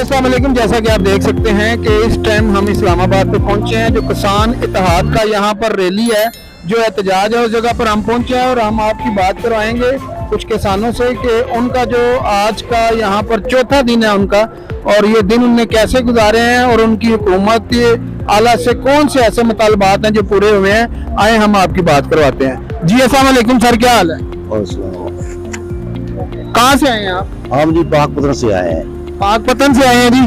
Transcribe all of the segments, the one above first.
अस्सलाम वालेकुम। जैसा कि आप देख सकते हैं कि इस टाइम हम इस्लामाबाद पे पहुंचे हैं। जो किसान इत्तेहाद का यहाँ पर रैली है, जो एहतजाज है, उस जगह पर हम पहुंचे हैं और हम आपकी बात करवाएंगे कुछ किसानों से कि उनका जो आज का यहाँ पर चौथा दिन है उनका, और ये दिन उनने कैसे गुजारे हैं और उनकी हुकूमत आला से कौन से ऐसे मुतालबात हैं जो पूरे हुए हैं। आए हम आपकी बात करवाते हैं। जी अस्सलाम वालेकुम सर, क्या हाल है? कहाँ से आए हैं आप? हम जी पाकपतन से आए हैं। पाकपतन से आए हैं जी,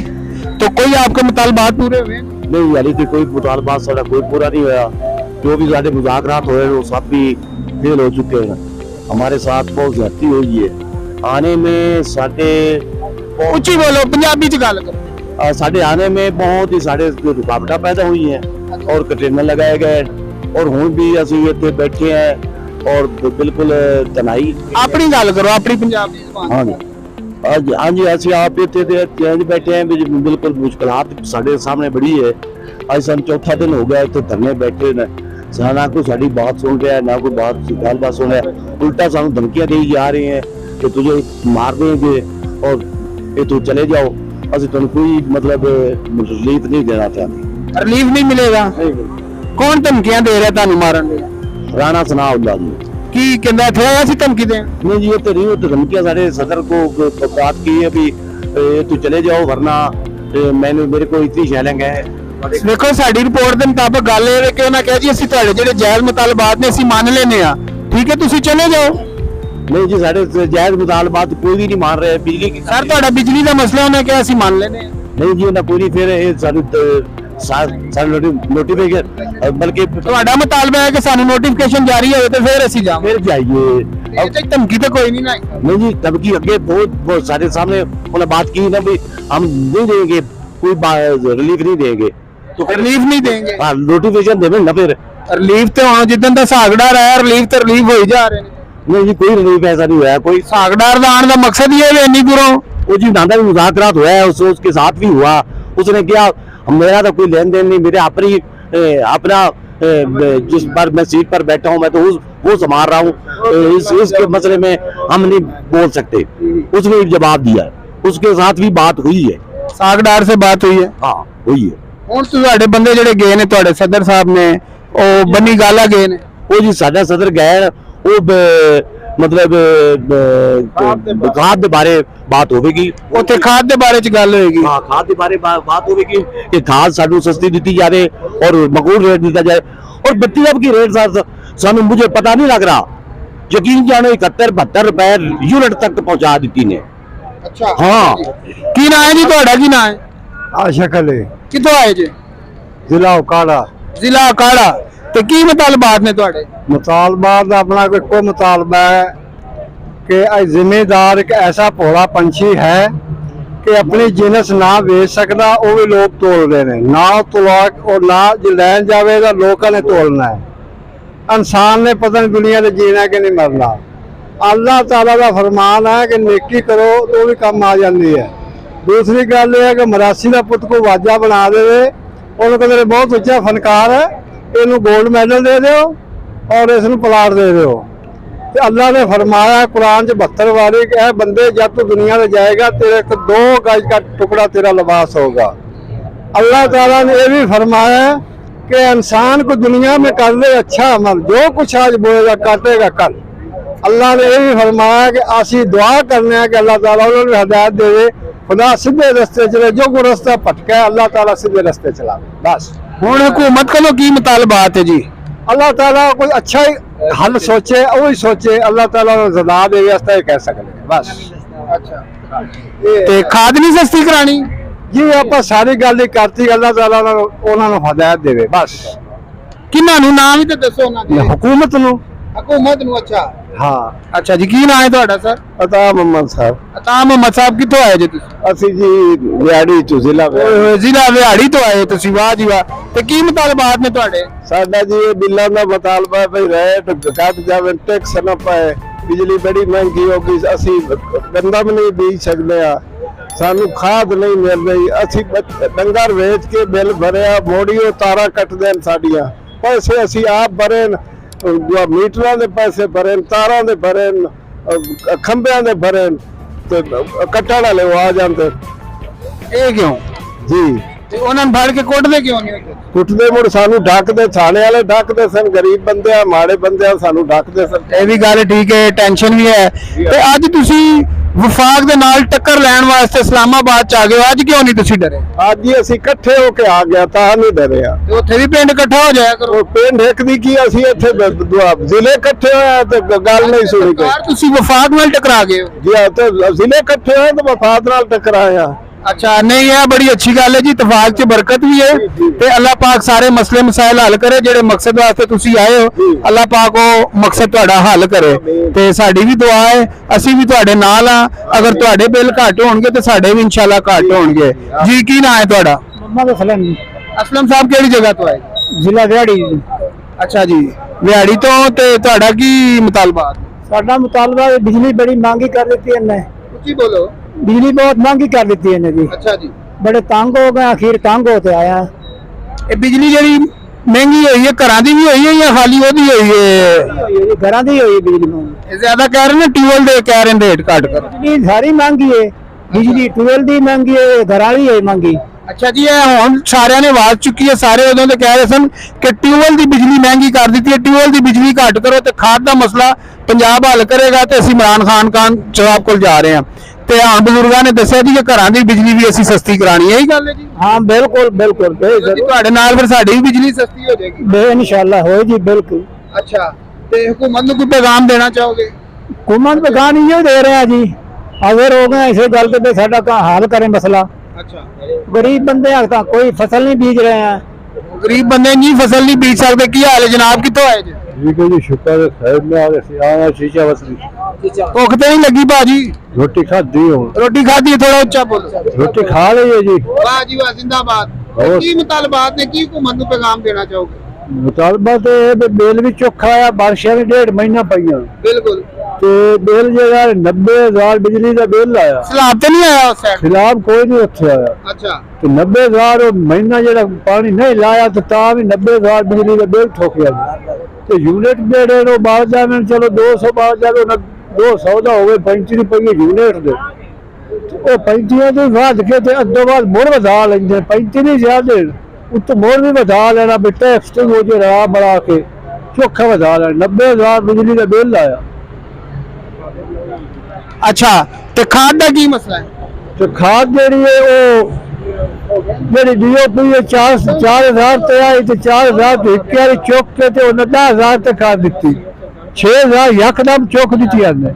तो कोई आपके मुतालबात पूरे हुए? नहीं यानी कि कोई मुतालबात सारा कोई पूरा नहीं हुआ। जो भी सारे मुज़ाकरात हुए वो सब भी फेल हो चुके हैं। हमारे साथ बहुत ज्यादती हुई है। आने में साढ़े ऊंची बोलो, पंजाबी च गल करो। साढ़े आने में बहुत ही साढ़े रुकावटें पैदा हुई हैं और कंटेनर लगाए गए और हुण भी असं इतने बैठे हैं और बिल्कुल तनाई। अपनी गल करो, अपनी पंजाबी ज़बान। हाँ जी, हाँ जी, असं आप इतने चेंज बैठे हैं, बिल्कुल मुश्किलात साढ़े सामने बड़ी है। आज सन चौथा दिन हो गया इतने धरने बैठे ने, ना कोई साड़ी बात सुन रहा है, ना कोई गलबात सुन रहा है। उल्टा सानू धमकियां दी जा रही हैं कि तुझे मार देंगे और ये तू चले जाओ। असं तुम कोई मतलब रिलीफ नहीं देना चाहते। रिलीफ नहीं मिलेगा? कौन धमकियां दे रहा है मारन दे? राणा सनाउल्लाह जी की कहंदा थे ऐसी धमकी दें? नहीं जी, ये तो नहीं, तो धमकियां सारे सदर को बात की है भी तू चले जाओ वरना मैंने मेरे को इतनी चैलेंज है। देखो साडी रिपोर्ट के मुताबिक गल है कि उन्होंने कहा जी असं तुहाडे जिहड़े जायज़ मुतालबात ने असं मान लेने आ, ठीक है तुसीं चले जाओ। नहीं जी, साढ़े जायज मुतालबात कोई भी नहीं मान रहे। बिजली की सर तुहाडा बिजली का मसला उन्होंने कहा असं मान लेने। नहीं जी, उन्हें पूरी फिर नोटिफिकेशन बल्कि तुहाडा मुतालबा है कि सानू नोटिफिकेशन जारी होए तो फिर असं जाओ। फिर जाइए। अब तक धमकी तो कोई नहीं ना? नहीं जी, धमकी अगे बहुत सारे सामने उन्हें बात की ना भी हम नहीं देंगे, कोई रिलीफ नहीं देंगे। तो रिलीफ नहीं देंगे? हाँ, नोटिफिकेशन देवे ना फिर रिलीफ तो हाँ जिदन का सागड़ा रहा है, रिलीफ तो रिलीफ हो ही जा रहे हैं। नहीं जी, कोई रिलीफ ऐसा नहीं हुआ। कोई सागडार का आने का मकसद ये है इन्नी दूरों वो जी नादा भी मुज़ाकरात हुआ है, उसके साथ भी हुआ। उसने क्या, मेरा तो कोई लेन देन नहीं, मेरे अपनी अपना जिस पर मैं सीट पर बैठा हूँ मैं तो वो संभाल रहा हूँ। इसके मसले में हम नहीं बोल सकते। उसने जवाब दिया, उसके साथ भी बात हुई है। सागडार से बात हुई है? हाँ हुई है। ਹੁਣ ਤੁਹਾਡੇ ਬੰਦੇ ਜਿਹੜੇ ਗਏ ਨੇ, ਤੁਹਾਡੇ ਸਦਰ ਸਾਹਿਬ ਨੇ, ਉਹ ਬੰਨੀ ਗਾਲਾ ਗਏ ਨੇ? वो जी साडा सदर गए वो मतलब खाद के बारे बात होगी। ਉੱਥੇ ਖਾਦ ਦੇ ਬਾਰੇ ਚ ਗੱਲ ਹੋਏਗੀ। हाँ, खाद के बारे बात होगी कि खाद सानू सस्ती दी जाए और मकबूल रेट दिया जाए। और बत्ती की रेट सानू मुझे पता नहीं लग रहा, यकीन जानो 71-72 रुपए यूनिट तक पहुंचा दी ने। ਅੱਛਾ हाँ, ਕੀ ਨਾਂ ਹੈ ਜੀ ਤੁਹਾਡਾ? ਕੀ ਨਾਂ ਹੈ? आशक अली, ਕਿੱਥੋਂ ਆਏ ਜੀ? जिला उकाड़ा। ਜ਼ਿਲ੍ਹਾ ਅਕਾੜਾ। ਤੇ ਕੀ ਮੁਤਾਲਬਾਤ ਨੇ ਤੁਹਾਡੇ? मुतालबा दा अपना कोई मुतालबा है कि जिम्मेदार एक ऐसा भोला पंछी है कि अपनी जिनस ना बेच सकता, वो भी लोग तोलते हैं ना, तुला और ना जो लैन जाएगा लोगों ने तोलना है। इंसान ने पता नहीं दुनिया से जीना कि नहीं मरना। अल्लाह ताला का फरमान है कि नेकी करो तो भी कम आ जाती है। दूसरी गल यह है कि मरासी का पुत को वाजा बना दे, उन्होंने कहते बहुत उच्चा फनकार है, इनू गोल्ड मैडल दे दो और इसनू प्लाट दे दो। तो अल्लाह ने फरमाया कुरान च 72 बारी कि है बंदे जब तू दुनिया में जाएगा तेरे को 2 गज का टुकड़ा तेरा लिबास होगा। अल्लाह ताला ने यह भी फरमाया कि इंसान को दुनिया में कर ले अच्छा अमल, जो कुछ आज बोएगा काटेगा कल। अल्लाह ने यह भी फरमाया कि असी दुआ करने हैं कि अल्लाह ताला उन्होंने हिदायत दे, खुदा सीधे रस्ते चले, जो कोई रास्ता भटका है अल्लाह ताला सीधे रस्ते चला। बस ਹੁਣ हुकूमत को की मुतालबात है जी? अल्लाह ताला कोई अच्छा ही हल सोचे, वही सोचे। अल्लाह ताला ज़दा दे वास्ते कह सकते हैं बस। ਤੇ ਖਾਦ ਨਹੀਂ ਸਸਤੀ ਕਰਾਣੀ? जी आप सारी गल ही करती, अल्लाह ताला उन्होंने हिदायत देवे बस। ਕਿਹਨਾਂ ਨੂੰ ਨਾਮ ਵੀ ਤੇ ਦੱਸੋ ਉਹਨਾਂ ਦੇ। हुकूमत नू। ਹਕੂਮਤ ਨੂੰ? ਅੱਛਾ हाँ। ਅੱਛਾ ਜੀ, ਕੀ ਨਾਮ ਹੈ ਤੁਹਾਡਾ ਸਰ? अता मोहम्मद साहब। ਅਤਾ ਮੁਹੰਮਦ ਸਾਹਿਬ ਕਿੱਥੋਂ ਆਏ ਜੀ ਤੁਸੀਂ? ਅਸੀਂ ਜੀ ਵਿਆੜੀ ਚ ਜ਼ਿਲ੍ਹਾ ਜ਼ਿਲ੍ਹਾ ਵਿਹਾੜੀ ਤੋਂ ਆਏ ਤੁਸੀਂ? ਵਾਹ ਜੀ ਵਾਹ। ਤੇ ਕੀ ਮੁਤਾਲਬਾਤ ਨੇ ਤੁਹਾਡੇ? ਸਾਡਾ ਜੀ ਇਹ ਬਿੱਲਾਂ ਦਾ ਮੁਤਾਲਬਾ ਹੈ ਭਈ ਰੇਟ ਘਟ ਜਾਵੇ, ਟੈਕਸ ਨਾ ਪਾਏ, ਬਿਜਲੀ ਬੜੀ ਮਹਿੰਗੀ ਹੋ ਗਈ, ਅਸੀਂ ਗੰਦਾ ਵੀ ਨਹੀਂ ਬੀਜ ਸਕਦੇ ਆ, ਸਾਨੂੰ ਖਾਦ ਨਹੀਂ ਮਿਲ ਰਹੀ, ਅਸੀਂ ਡੰਗਰ ਵੇਚ ਕੇ ਬਿੱਲ ਭਰਿਆ, ਮੋੜੀਓ ਤਾਰਾਂ ਕੱਟਦੇ ਨੇ ਸਾਡੀਆਂ, ਪੈਸੇ ਅਸੀਂ ਆਪ ਭਰੇ, ਮੀਟਰਾਂ ਦੇ ਪੈਸੇ ਭਰੇ, ਤਾਰਾਂ ਦੇ ਭਰੇ, ਖੰਭਿਆਂ ਦੇ ਭਰੇ ਤੇ ਕੱਟਣ ਵਾਲੇ ਆ ਜਾਂਦੇ। ਇਹ ਕਿਉਂ ਜੀ ਤੇ ਉਹਨਾਂ ਨੂੰ ਫੜ ਕੇ ਕੁੱਟਦੇ ਕਿਉਂ ਨਹੀਂ ਹੁੰਦੇ? ਕੁੱਟਦੇ ਮੁੜ ਸਾਨੂੰ ਡੱਕਦੇ, ਥਾਣੇ ਵਾਲੇ ਡੱਕਦੇ ਸਨ, ਗਰੀਬ ਬੰਦੇ ਆ, ਮਾੜੇ ਬੰਦੇ ਆ, ਸਾਨੂੰ ਡੱਕਦੇ ਸਨ। ਇਹ ਵੀ ਗੱਲ ਠੀਕ ਹੈ, ਟੈਨਸ਼ਨ ਵੀ ਹੈ। ਤੇ ਅੱਜ ਤੁਸੀਂ ਵਫਾਕ ਦੇ ਨਾਲ ਟੱਕਰ ਲੈਣ ਵਾਸਤੇ ਇਸਲਾਮਾਬਾਦ ਚ ਆ ਗਏ ਹੋ, ਅੱਜ ਕਿਉਂ ਨਹੀਂ ਤੁਸੀਂ ਡਰੇ? ਅੱਜ ਹੀ ਅਸੀਂ ਇਕੱਠੇ ਹੋ ਕੇ ਆ ਗਿਆ ਤਾਂ ਨਹੀਂ ਡਰਿਆ। ਤੇ ਉੱਥੇ ਵੀ ਪਿੰਡ ਇਕੱਠਾ ਹੋ ਜਾਇਆ ਕਰੋ। ਉਹ ਪਿੰਡ ਇੱਕ ਦੀ ਕੀ, ਅਸੀਂ ਇੱਥੇ ਜ਼ਿਲ੍ਹੇ ਇਕੱਠੇ ਹੋਇਆ ਤੇ ਗੱਲ ਨਹੀਂ ਸੁਣੀ ਗਈ। ਸਰਕਾਰ ਤੁਸੀਂ ਵਫਾਕ ਨਾਲ ਟਕਰਾ ਗਏ ਹੋ। ਜੀ ਆ ਤੇ ਜ਼ਿਲ੍ਹੇ ਇਕੱਠੇ ਹੋਏ ਤੇ ਵਫਾਦ ਨਾਲ ਟਕਰਾਇਆ। अच्छा नहीं है, बड़ी अच्छी गल है जी, इतफाक च बरकत भी है ते अल्लाह पाक सारे मसले मसाइल हल करे जेड़े मकसद वास्ते तुसी आए हो। अल्लाह पाक वो मकसद तुहाडा हल करे ते साडी भी दुआ है, असी भी तुहाडे नाल आ। अगर तुहाडे बिल घट होणगे ते साडे भी इंशाल्लाह घट होणगे जी। की नाम है तुहाडा? मोहम्मद असलम। असलम साहब केड़ी जगह तो आए? ਜ਼ਿਲ੍ਹਾ ਦਿਹਾੜੀ। अच्छा जी, ਵਿਹਾੜੀ ਤੋਂ ਤੇ ਤੁਹਾਡਾ ਕੀ ਮੁਤਾਲਬਾ? ਸਾਡਾ ਮੁਤਾਲਬਾ ਹੈ ਬਿਜਲੀ ਬੜੀ ਮਹਿੰਗੀ ਕਰ ਦਿੱਤੀ ਇਹਨੇ। ਉੱਚੀ ਬੋਲੋ। ਬਿਜਲੀ ਬਹੁਤ ਮਹਿੰਗੀ ਕਰ ਦਿੱਤੀ ਇਹਨੇ ਜੀ। अच्छा जी, ਬੜੇ ਤੰਗ ਹੋ ਗਏ, ਆਖਿਰ ਤੰਗ ਹੋ ਕੇ ਆਇਆ। ਇਹ ਬਿਜਲੀ ਜਿਹੜੀ ਮਹਿੰਗੀ ਹੋਈ ਹੈ ਘਰਾਂ ਦੀ ਵੀ ਹੋਈ ਹੈ ਜਾਂ ਖਾਲੀ ਉਹਦੀ ਹੋਈ ਹੈ? ਘਰਾਂ ਦੀ ਹੋਈ ਬਿਜਲੀ ਮਹਿੰਗੀ। ਇਹ ਜ਼ਿਆਦਾ ਕਹਿ ਰਹੇ ਨੇ ਟਿਊਬਲ ਦੇ ਕਹਿ ਰਹੇ ਨੇ ਰੇਟ ਘੱਟ ਕਰੋ। ਬਿਜਲੀ ਸਾਰੀ ਮਹਿੰਗੀ ਹੈ, ਬਿਜਲੀ 12 ਦੀ ਮਹਿੰਗੀ ਹੈ, ਘਰਾਂ ਦੀ ਹੈ ਮਹਿੰਗੀ। ਅੱਛਾ ਜੀ, ਇਹ ਹੁਣ ਸਾਰਿਆਂ ਨੇ ਆਵਾਜ਼ ਚੁੱਕੀ ਹੈ, ਸਾਰੇ ਉਦੋਂ ਦੇ ਕਹਿ ਰਹੇ ਸਨ ਕਿ ਟਿਊਬਲ ਦੀ ਬਿਜਲੀ ਮਹਿੰਗੀ ਕਰ ਦਿੱਤੀ ਹੈ, ਟਿਊਬਲ ਦੀ ਬਿਜਲੀ ਘੱਟ ਕਰੋ ਤੇ ਖਾਦ ਦਾ ਮਸਲਾ ਪੰਜਾਬ ਹੱਲ ਕਰੇਗਾ ਤੇ ਅਸੀਂ ਇਮਰਾਨ ਖਾਨ ਜਵਾਬ ਕੋਲ ਜਾ ਰਹੇ ਹਾਂ। ਤੇ ਹਾਂ ਬਜ਼ੁਰਗਾਂ ਨੇ ਦੱਸਿਆ ਜੀ ਕਿ ਘਰਾਂ ਦੀ ਬਿਜਲੀ ਵੀ ਅਸੀਂ ਸਸਤੀ ਕਰਾਣੀ ਹੈ। ਇਹੀ ਗੱਲ ਹੈ ਜੀ? ਹਾਂ ਬਿਲਕੁਲ ਬਿਲਕੁਲ ਤੁਹਾਡੇ ਨਾਲ ਫਿਰ ਸਾਡੀ ਵੀ ਬਿਜਲੀ ਸਸਤੀ ਹੋ ਜਾਏਗੀ ਇਨਸ਼ਾਅੱਲਾ ਹੋਏ ਜੀ ਬਿਲकुल। ਅੱਛਾ, ਤੇ ਹੁਕੂਮਤ ਨੂੰ ਕੋਈ ਪੈਗਾਮ ਦੇਣਾ ਚਾਹੋਗੇ? हुकूमत पे गान ये दे रहे हैं जी, अवेयर हो गए इसे गल पे साडा का हल करें मसला। अच्छा, गरीब बंदे हैं कोई फसल नहीं बीज रहे हैं। गरीब बंदे नहीं फसल नहीं बीज सकते। की हाल है जनाब, कितों आए जी? ठीक है जी, शुक्र है खैर में आ गए आया शीशा वसली। भुख तो नहीं लगी भाजी? रोटी खाधी हो, रोटी खाधी है, थोड़ा उच्चा बोलो। रोटी खा ली है जी। वाह जी वाह, जिंदाबाद। और- की मुतालबात ने की हुकूमत को पैगाम देना चाहोगे? मुतालबा तो बिल भी चौखा आया, बारिशा भी 1.5 महीना पाइया बिल्कुल। तो बिल जो 90,000 बिजली का बिल आया। सलाब तो नहीं आया उस साइड? खिलाफ कोई नहीं उत्थे आया। अच्छा, तो 90,000 महीना जो पानी नहीं लाया तो ता भी 90,000 बिजली का बिल ठोकिया। तो यूनिट जेडे नो बाहर जावे, चलो 200 बाहर जावे, 200 ਦਾ ਹੋਵੇ 35 ਰੁਪਏ यूनिट ਦੇ। ਉਹ 35 ਦੇ ਬਾਅਦ ਕੇ ਤੇ ਅੱਧੋ ਬਾਅਦ ਮੋੜ ਵਧਾ ਲੈਂਦੇ, 35 ਨਹੀਂ ਜ਼ਿਆਦੇ ਉੱਤੋਂ ਮੋੜ ਵੀ ਵਧਾ ਲੈਣਾ ਵੀ ਟੈਕਸ ਤੇ ਉਹ ਜਿਹੜਾ ਬੜਾ ਕੇ ਚੋਖਾ ਵਧਾ ਲੈਣਾ। 90,000 ਬਿਜਲੀ ਦਾ ਬਿੱਲ ਆਇਆ। अच्छा, ते खाद का की मसला है? ਤੇ ਖਾਦ ਜਿਹੜੀ ਹੈ ਉਹ ਜਿਹੜੀ ਡੀਓਪੀ ਹੈ 4,000 ਤੇ ਆਈ ਤੇ 4,000 ਤੇ ਇੱਕ ਵਾਰੀ ਚੁੱਕ ਕੇ ਤੇ ਉਹਨਾਂ 10,000 ਤੇ ਖਾਦ ਦਿੱਤੀ, 6,000 ਯਕਦਮ ਚੁੱਕ ਦਿੱਤੀ ਆਂਦੇ।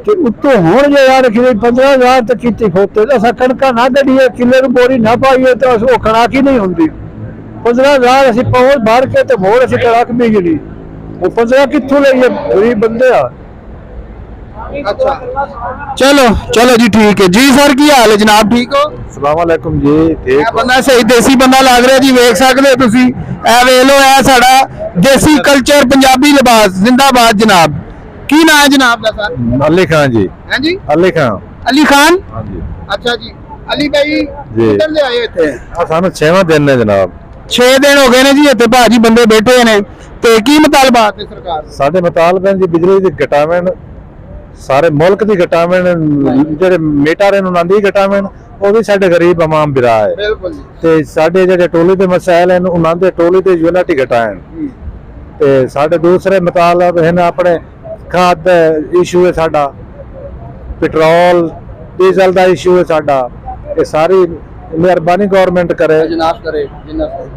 ਤੇ ਉੱਤੋਂ ਹੁਣ ਜੇ ਯਾਰ ਕਿ 15,000 ਤੱਕ ਕੀਤੀ ਖੋਤੇ ਅਸਾਂ ਕਣਕਾਂ ਨਾ ਗੱਡੀਏ, ਕਿੱਲੇ ਨੂੰ ਬੋਰੀ ਨਾ ਪਾਈਏ ਤਾਂ ਉਹ ਕਣਕ ਹੀ ਨਹੀਂ ਹੁੰਦੀ। 15,000 ਅਸੀਂ ਪੌਲ ਭਰ ਕੇ ਤੇ ਮੋੜ ਅਸੀਂ ਕਣਕ ਬੀਜਣੀ, ਉਹ 15 ਕਿੱਥੋਂ ਲਈਏ? ਗਰੀਬ ਬੰਦੇ ਆ। अच्छा, चलो चलो जी, ठीक है जी। सर की हाल है जनाब, ठीक हो? अस्सलामुअलैकुम जी। ਇਹ ਬੰਦਾ ਸਹੀ ਦੇਸੀ ਬੰਦਾ ਲੱਗ ਰਿਹਾ ਜੀ, ਵੇਖ ਸਕਦੇ ਹੋ ਤੁਸੀਂ। ਇਹ ਵੇਖ ਲਓ, ਇਹ ਸਾਡਾ ਦੇਸੀ ਕਲਚਰ ਪੰਜਾਬੀ ਲਿਬਾਸ ਜਿੰਦਾਬਾਦ ਜਨਾਬ। ਕੀ ਨਾਮ ਹੈ ਜਨਾਬ ਦਾ ਸਰ? अली खान जी। हैं जी? अली खान। अली खान। हाँ जी। अच्छा जी, अली भाई जी। किधर से आए थे? ਸਾਨੂੰ 6ਵਾਂ ਦਿਨ ਨੇ ਜਨਾਬ। 6 ਦਿਨ ਹੋ ਗਏ ਨੇ ਜੀ ਇੱਥੇ ਭਾਜੀ ਬੰਦੇ ਬੈਠੇ ਨੇ। ਤੇ ਕੀ ਮੁਤਾਲਬਾਤ ਹੈ ਸਰਕਾਰ? ਸਾਡੇ ਮੁਤਾਲਬੇ ਜੀ ਬਿਜਲੀ ਦੀ ਘਟਾਵਣ, ਸਾਰੇ ਮੁਲਕ ਦੀ ਘਟਾਵਣ, ਜਿਹੜੇ ਮੇਟਾਰੇ ਨੂੰ ਆਂਦੀ ਘਟਾਵਣ, ਉਹ ਵੀ ਸਾਡੇ ਗਰੀਬ ਆਵਾਮ ਬਿਰਾ ਹੈ। ਬਿਲਕੁਲ ਜੀ। ਤੇ ਸਾਡੇ ਜਿਹੜੇ ਟੋਲੀ ਦੇ ਮਸਾਇਲ ਹਨ ਉਹਨਾਂ ਦੇ ਟੋਲੀ ਤੇ ਯੂਨਿਟੀ ਘਟਾਣ। ਤੇ ਸਾਡੇ ਦੂਸਰੇ ਮੁਤਾਲਬ ਹਨ ਆਪਣੇ ਖਾਦ ਦਾ ਇਸ਼ੂ ਹੈ, ਸਾਡਾ ਪੈਟਰੋਲ ਡੀਜ਼ਲ ਦਾ ਇਸ਼ੂ ਹੈ ਸਾਡਾ। ਇਹ ਸਾਰੀ ਮਿਹਰਬਾਨੀ ਗਵਰਨਮੈਂਟ ਕਰੇ, ਜਨਾਬ ਕਰੇ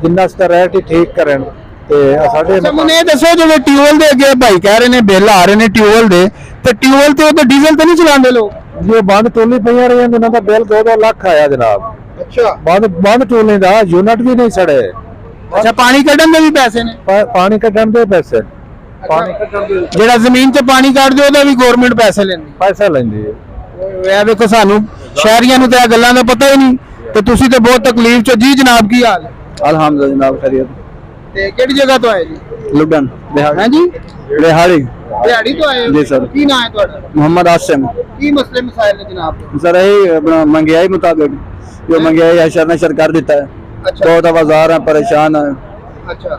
ਜਿੰਨਾ ਸਤਰ ਰੇਟ ਠੀਕ ਕਰਨ। ਤੇ ਸਾਡੇ ਅੱਛਾ, ਮੈਨੂੰ ਇਹ ਦੱਸੋ ਜਿਹੜੇ ਟਿਊਬਲ ਦੇ ਅੱਗੇ ਭਾਈ ਕਹਿ ਰਹੇ ਨੇ ਬਿੱਲ ਆ ਰਹੇ ਨੇ ਟਿਊਬਲ ਦੇ, ਤੇ ਟਿਊਬਲ ਤੇ ਉਹ ਤਾਂ ਡੀਜ਼ਲ ਤੇ ਨਹੀਂ ਚਲਾਉਂਦੇ ਲੋਕ? ਜੋ ਬੰਦ ਟੋਲੀ ਪਈਆਂ ਰਹੀਆਂ ਉਹਨਾਂ ਦਾ ਬਿੱਲ 2-2 ਲੱਖ ਆਇਆ ਜਨਾਬ। ਅੱਛਾ, ਬੰਦ ਟੋਲੀ ਦਾ ਯੂਨਿਟ ਵੀ ਨਹੀਂ ਸੜੇ। ਅੱਛਾ, ਪਾਣੀ ਕੱਢਣ ਦੇ ਵੀ ਪੈਸੇ ਨੇ? ਪਾਣੀ ਕੱਢਣ ਦੇ ਪੈਸੇ, ਪਾਣੀ ਜਿਹੜਾ ਜ਼ਮੀਨ 'ਚ ਪਾਣੀ ਕੱਢਦੇ ਉਹਦਾ ਵੀ ਗਵਰਨਮੈਂਟ ਪੈਸੇ ਲੈਂਦੀ? ਪੈਸਾ ਲੈਂਦੀ ਹੈ। ਇਹ ਵੇਖੋ, ਸਾਨੂੰ ਸ਼ਹਿਰੀਆਂ ਨੂੰ ਤਾਂ ਇਹ ਗੱਲਾਂ ਦਾ ਪਤਾ ਹੀ ਨਹੀਂ, ਤੇ ਤੁਸੀਂ ਤੇ ਬਹੁਤ ਤਕਲੀਫ 'ਚ। ਜੀ ਜਨਾਬ, ਕੀ ਹਾਲ ਹੈ? ਅਲਹਮਦੁਲਿਲਾ ਜਨਾਬ, ਖੈਰੀਅਤ। ਤੇ ਕਿਹੜੀ ਜਗ੍ਹਾ ਤੋਂ ਆਏ ਜੀ? ਲੁਡਨ ਹੈ ਜੀ? ਰਿਹਾੜੀ। ਦਿਹਾੜੀ ਤੋਂ ਆਏ ਹੋ? ਜੀ ਸਰ। ਕੀ ਨਾਮ ਹੈ ਤੁਹਾਡਾ? मोहम्मद आसिम। ਕੀ ਮਸਲੇ ਮਸਾਇਲ ਨੇ ਜਨਾਬ? सर यही अपना महंगाई मुताबिक जो महंगाई अशर नशर कर देता है, अच्छा बहुत आवाजार है, परेशान है। अच्छा,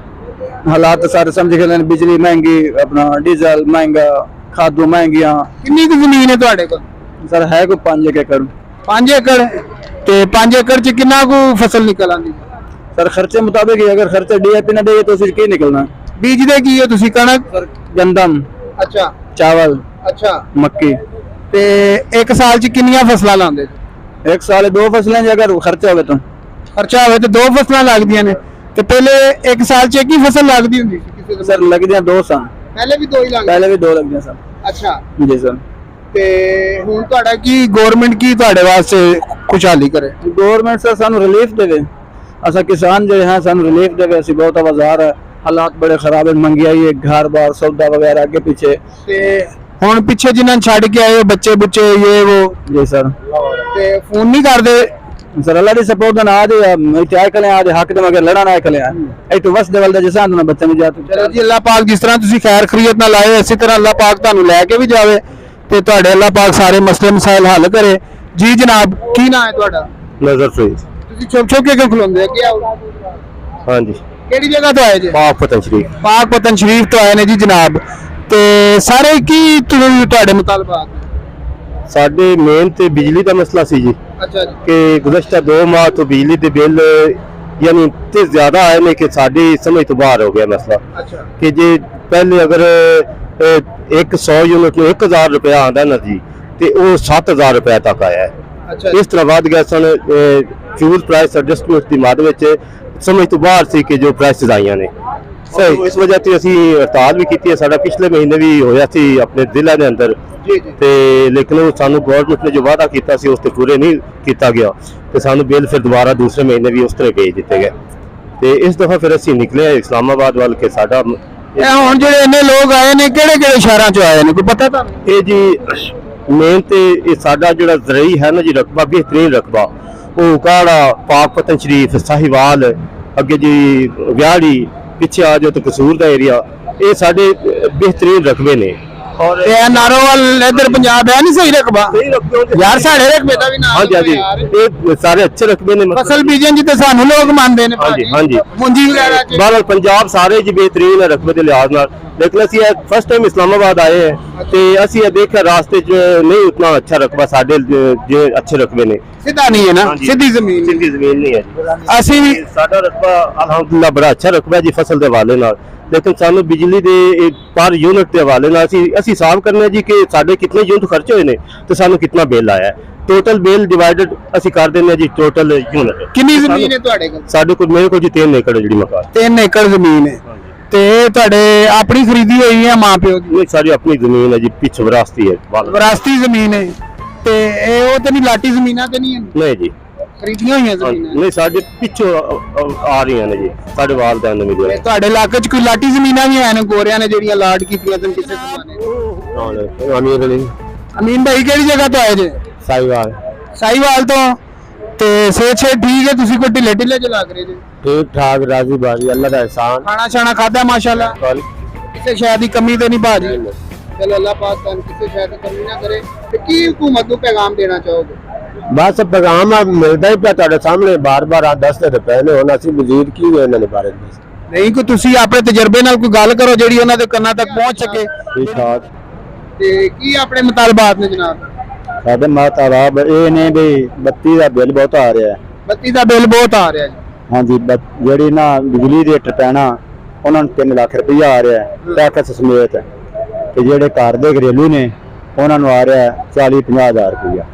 हालात सारे समझ के लेने, बिजली महंगी, अपना डीजल महंगा, खादू महंगियाँ। ਕਿੰਨੀ ਕੁ ਜ਼ਮੀਨ ਹੈ ਤੁਹਾਡੇ ਕੋਲ? सर है कोई 5 एकड़। 5 एकड़ ਤੇ 5 एकड़ ਚ ਕਿੰਨਾ ਕੁ ਫਸਲ ਨਿਕਲ ਆਂਦੀ? सर खर्चे मुताबिक ही अगर खर्चा DAP ना दे तो फिर क्या निकलना? ਬੀਜਦੇ ਕੀ ਹੋ ਤੁਸੀਂ? ਕਣਕ? सर गंदम, ਅੱਛਾ चावल, ਅੱਛਾ। मक्की। ਤੇ ਇੱਕ ਸਾਲ ਚ ਕਿੰਨੀਆਂ ਫਸਲਾਂ ਲਾਉਂਦੇ? एक साल 2 फसलें जी अगर खर्चा होगा तो। ਖਰਚਾ ਹੋਵੇ ਤੇ 2 ਫਸਲਾਂ ਲੱਗਦੀਆਂ ਨੇ ਤੇ ਪਹਿਲੇ ਇੱਕ ਸਾਲ ਚ ਇੱਕ ਹੀ ਫਸਲ ਲੱਗਦੀ ਹੁੰਦੀ ਸੀ ਕਿਸੇ ਦੇ? सर लग दिया 2 साल, ਪਹਿਲੇ ਵੀ 2 ਹੀ ਲੱਗਦੇ? पहले भी 2 लग दिया सर। ਅੱਛਾ। जी सर। ਤੇ ਹੁਣ ਤੁਹਾਡਾ ਕੀ ਗਵਰਨਮੈਂਟ ਕੀ ਤੁਹਾਡੇ ਵਾਸਤੇ ਖੁਸ਼ਹਾਲੀ ਕਰੇ? गवर्नमेंट सर सानू रिलीफ देवे, असा किसान जो है सानू रिलीफ देवे। असि बहुत आवाजार है, हालात बड़े खराब है, महंगाई है, घर बार सौदा वगैरह आगे पीछे। ਤੇ ਹੁਣ ਪਿੱਛੇ ਜਿਨ੍ਹਾਂ ਨੂੰ ਛੱਡ ਕੇ ਆਏ ਹੋ ਬੱਚੇ ਬੁੱਚੇ ਇਹ ਉਹ जी सर। ਤੇ ਫੋਨ ਨਹੀਂ ਕਰਦੇ? सर अल्लाह दी सपोर्ट ना आज चाय कले आज हक दे मगर लड़ा ना कले ए तो बस देवल दा जैसा ना बच्चे में जाते। ਚਲੋ ਜੀ ਅੱਲਾਹ ਪਾਕ ਜਿਸ ਤਰ੍ਹਾਂ ਤੁਸੀਂ ਖੈਰ ਖਰੀਅਤ ਨਾਲ ਆਏ ਇਸੇ ਤਰ੍ਹਾਂ ਅੱਲਾਹ ਪਾਕ ਤੁਹਾਨੂੰ ਲੈ ਕੇ ਵੀ ਜਾਵੇ ਤੇ ਤੁਹਾਡੇ ਅੱਲਾਹ ਪਾਕ ਸਾਰੇ ਮਸਲੇ ਮਸਾਇਲ ਹੱਲ ਕਰੇ। ਜੀ ਜਨਾਬ ਕੀ ਨਾਂ ਹੈ ਤੁਹਾਡਾ? नजर फरीद। ਤੁਸੀਂ ਛੋਟੇ ਛੋਟੇ ਕਿਉਂ ਖਲੋਂਦੇ ਆ? ਕੀ ਆਓ हां जी। ਕਿਹੜੀ ਜਗ੍ਹਾ ਤੋਂ ਆਏ ਜੀ? पाक पतन शरीफ। ਪਾਕ ਪਤਨ ਸ਼ਰੀਫ ਤੋਂ ਆਏ ਨੇ ਜੀ ਜਨਾਬ। ਤੇ ਸਾਰੇ ਕੀ ਤੁਹਾਡੇ ਮੁਤਾਲਬਾਤ ਨੇ? ਸਾਡੇ ਮੇਨ ਤੇ ਬਿਜਲੀ ਦਾ ਮਸਲਾ ਸੀ ਜੀ ਅੱਛਾ ਜੀ। ਕਿ ਗੁਜ਼ਸ਼ਤਾ 2 ਮਾਹ ਤੋਂ ਬਿਜਲੀ ਦੇ ਬਿੱਲ ਯਾਨੀ ਤੇ ਜ਼ਿਆਦਾ ਆਏ ਨੇ ਕਿ ਸਾਡੀ ਸਮਝ ਤੋਂ ਬਾਹਰ ਹੋ ਗਿਆ ਮਸਲਾ। ਅੱਛਾ। ਕਿ ਜੇ ਪਹਿਲੇ ਅਗਰ 100 ਯੂਨਿਟ ਨੂੰ 1000 ਰੁਪਇਆ ਆਉਂਦਾ ਨਾ ਜੀ ਤੇ ਉਹ 7000 ਰੁਪਏ ਤੱਕ ਆਇਆ ਹੈ। ਅੱਛਾ ਇਸ ਤਰ੍ਹਾਂ ਵੱਧ ਗਿਆ ਸਨ। ਫਿਊਲ ਪ੍ਰਾਈਸ ਐਡਜਸਟਮੈਂਟ ਦੀ ਮਾਦ ਵਿੱਚ ਸਮਝ ਤੋਂ ਬਾਹਰ ਸੀ ਕਿ ਜੋ ਪ੍ਰਾਈਸਿਸ ਆਈਆਂ ਨੇ ਸਹੀ। ਇਸ ਵਜ੍ਹਾ ਤੇ ਅਸੀਂ ਹੜਤਾਲ ਵੀ ਕੀਤੀ ਹੈ। ਸਾਡਾ ਪਿਛਲੇ ਮਹੀਨੇ ਵੀ ਹੋਇਆ ਸੀ ਆਪਣੇ ਜ਼ਿਲ੍ਹੇ ਦੇ ਅੰਦਰ ਜੀ ਜੀ। ਤੇ ਲੇਕਿਨ ਉਹ ਸਾਨੂੰ ਗਵਰਨਮੈਂਟ ਨੇ ਜੋ ਵਾਅਦਾ ਕੀਤਾ ਸੀ ਉਸ ਤੇ ਪੂਰੇ ਨਹੀਂ ਕੀਤਾ ਗਿਆ ਤੇ ਸਾਨੂੰ ਬਿੱਲ ਫਿਰ ਦੁਬਾਰਾ ਦੂਸਰੇ ਮਹੀਨੇ ਵੀ ਉਸ ਤਰ੍ਹਾਂ ਭੇਜ ਦਿੱਤੇ ਗਏ। ਤੇ ਇਸ ਦਫਾ ਫਿਰ ਅਸੀਂ ਨਿਕਲੇ ਇਸਲਾਮਾਬਾਦ ਵੱਲ ਕਿ ਸਾਡਾ ਇਹ ਹੁਣ ਜਿਹੜੇ ਇੰਨੇ ਲੋਕ ਆਏ ਨੇ ਕਿਹੜੇ ਕਿਹੜੇ ਸ਼ਹਿਰਾਂ ਚੋਂ ਆਏ ਨੇ ਕੋਈ ਪਤਾ ਤੁਹਾਨੂੰ? ਇਹ ਜੀ ਮੇਨ ਤੇ ਇਹ ਸਾਡਾ ਜਿਹੜਾ ਜ਼ਰਈ ਹੈ ਨਾ ਜੀ ਰਕਬਾ ਬਿਹਤਰੀਨ ਰਕਬਾ ਉਹ ਕਾੜਾ ਪਾਕ ਪਤਨ ਸ਼ਰੀਫ ਸਾਹੀਵਾਲ ਅੱਗੇ ਜੀ ਵਿਆੜੀ ਪਿੱਛੇ ਆ ਜਾਓ ਤੇ ਕਸੂਰ ਦਾ ਏਰੀਆ ਇਹ ਸਾਡੇ ਬਿਹਤਰੀਨ ਰਕਬੇ ਨੇ। और ਤੇ ਇਹ ਨਾਰੋਵਾਲ ਇਧਰ ਪੰਜਾਬ ਹੈ ਨਹੀਂ ਸਹੀ ਰਕਬਾ? सही रखते हो ਯਾਰ ਸਾਡੇ ਰਕਬੇ ਦਾ ਵੀ ਨਾਮ हाँ जी हाँ जी ये सारे अच्छे रकबे ने ਫਸਲ ਬੀਜਣ ਜੀ ਤੇ ਸਾਨੂੰ ਲੋਕ ਮੰਨਦੇ ਨੇ हाँ जी हाँ जी ਮੁੰਜੀ ਵਗੈਰਾ ਚ। बहरहाल पंजाब सारे जी बेहतरीन है रकबे के लिहाज नाल लेकिन असि फर्स्ट टाइम इस्लामाबाद आए हैं ते असि देखा रास्ते च नहीं उतना अच्छा रकबा साडे जो अच्छे रकबे ने ਸਿੱਧਾ ਨਹੀਂ ਹੈ ਨਾ हाँ जी। ਸਿੱਧੀ ਜ਼ਮੀਨ सीधी जमीन नहीं है जी। ਅਸੀਂ ਵੀ साडा रकबा अलहमदुलिल्लाह बड़ा अच्छा रकबा है जी फसल के हवाले नाल लेकिन सानू बिजली दे पर यूनिट के हवाले नाल असि हिसाब करने जी कि साडे कितने यूनिट खर्च होए ने ते सानू कितना बिल आया है। टोटल बिल डिवाइडेड असि कर देने जी टोटल यूनिट ਕਿੰਨੀ ਜ਼ਮੀਨ ਹੈ ਤੁਹਾਡੇ ਕੋਲ? साडे को मेरे को जी 3 एकड़ है जी मकान 3 ਏਕੜ ਜ਼ਮੀਨ ਹੈ ਤੇ ਇਹ ਤੁਹਾਡੇ ਆਪਣੀ ਖਰੀਦੀ ਹੋਈ ਹੈ ਮਾਂ ਪਿਓ ਦੀ? ये सारी अपनी जमीन है जी पीछे विरासती है ਵਿਰਾਸਤੀ ਜ਼ਮੀਨ ਹੈ ਤੇ ਇਹ ਉਹ ਤੇ ਨਹੀਂ ਲਾਟੀ ਜ਼ਮੀਨਾਂ ਤੇ ਨਹੀਂ ਹੈ नहीं जी ਖਰੀਦੀਆਂ ਹੋਈਆਂ ਜ਼ਮੀਨਾਂ? नहीं साडे पीछे आ रही हैं जी साडे वालदैन ने मिले ਤੇ ਤੁਹਾਡੇ ਇਲਾਕੇ 'ਚ ਕੋਈ ਲਾਟੀ ਜ਼ਮੀਨਾਂ ਵੀ ਹਨ ਗੋਰਿਆਂ ਨੇ ਜਿਹੜੀਆਂ ਲਾਟ ਕੀਤੀਆਂ ਸਨ ਕਿਸੇ ਜ਼ਮਾਨੇ? अमीर अली ਅਮੀਨ ਭਾਈ ਕਿਹੜੀ ਜਗ੍ਹਾ ਤੋਂ ਆਏ ਜੇ? साहिवाल ਸਾਈਵਾਲ ਤੋਂ। ਤੇ ਸਿਹਤ ਠੀਕ ਹੈ? ਤੁਸੀਂ ਕੋਈ ਢਿੱਲੇ ਢਿੱਲੇ ਚ ਲੱਗ ਰਹੇ ਜੇ। ठीक ठाक राजी बाजी अल्लाह का एहसान ਖਾਣਾ ਛਾਣਾ ਖਾਦਾ ਮਾਸ਼ਾਅੱਲਾ? ਕਿਸੇ ਸ਼ਾਇਦ ਦੀ ਕਮੀ ਤੇ ਨਹੀਂ ਭਾਜੀ? ਚਲੋ ਅੱਲਾਹ ਪਾਕ ਤੁਹਾਨੂੰ ਕਿਸੇ ਸ਼ਾਇਦ ਦੀ ਕਮੀ ਨਾ ਕਰੇ। ਤੇ ਕੀ ਹਕੂਮਤ ਨੂੰ ਪੈਗਾਮ ਦੇਣਾ ਚਾਹੋਗੇ? बस पैगाम मिलता ही पिया तुहाडे सामने बार बार आ दसदे ते पहले हुण असि वजीर की होए इन्हां दे बारे च ਨਹੀਂ ਕੋਈ ਤੁਸੀਂ ਆਪਣੇ ਤਜਰਬੇ ਨਾਲ ਕੋਈ ਗੱਲ ਕਰੋ ਜਿਹੜੀ ਉਹਨਾਂ ਦੇ ਕੰਨਾਂ ਤੱਕ ਪਹੁੰਚ ਸਕੇ। ठीक ठाक ਤੇ ਕੀ ਆਪਣੇ ਮੁਤਾਲਬਾਤ ਨੇ ਜਨਾਬ? ਸਾਡੇ ਮਾਤਾਰਾਬ ਇਹ ਨੇ ਵੀ ਬੱਤੀ ਦਾ ਬਿੱਲ ਬਹੁਤ ਆ ਰਿਹਾ ਹੈ। ਬੱਤੀ ਦਾ ਬਿੱਲ ਬਹੁਤ ਆ ਰਿਹਾ ਜੀ। ਹਾਂਜੀ ਜਿਹੜੀ ਨਾ ਬਿਜਲੀ ਦੇ ਟਪੈਣਾ ਉਹਨਾਂ ਨੂੰ 3 ਲੱਖ ਰੁਪਈਆ ਆ ਰਿਹਾ ਹੈ ਟੈਕਸ ਸਮੇਤ ਤੇ ਜਿਹੜੇ ਘਰ ਦੇ ਘਰੇਲੂ ਨੇ ਉਹਨਾਂ ਨੂੰ ਆ ਰਿਹਾ ਹੈ 40-50 ਹਜ਼ਾਰ ਰੁਪਈਆ।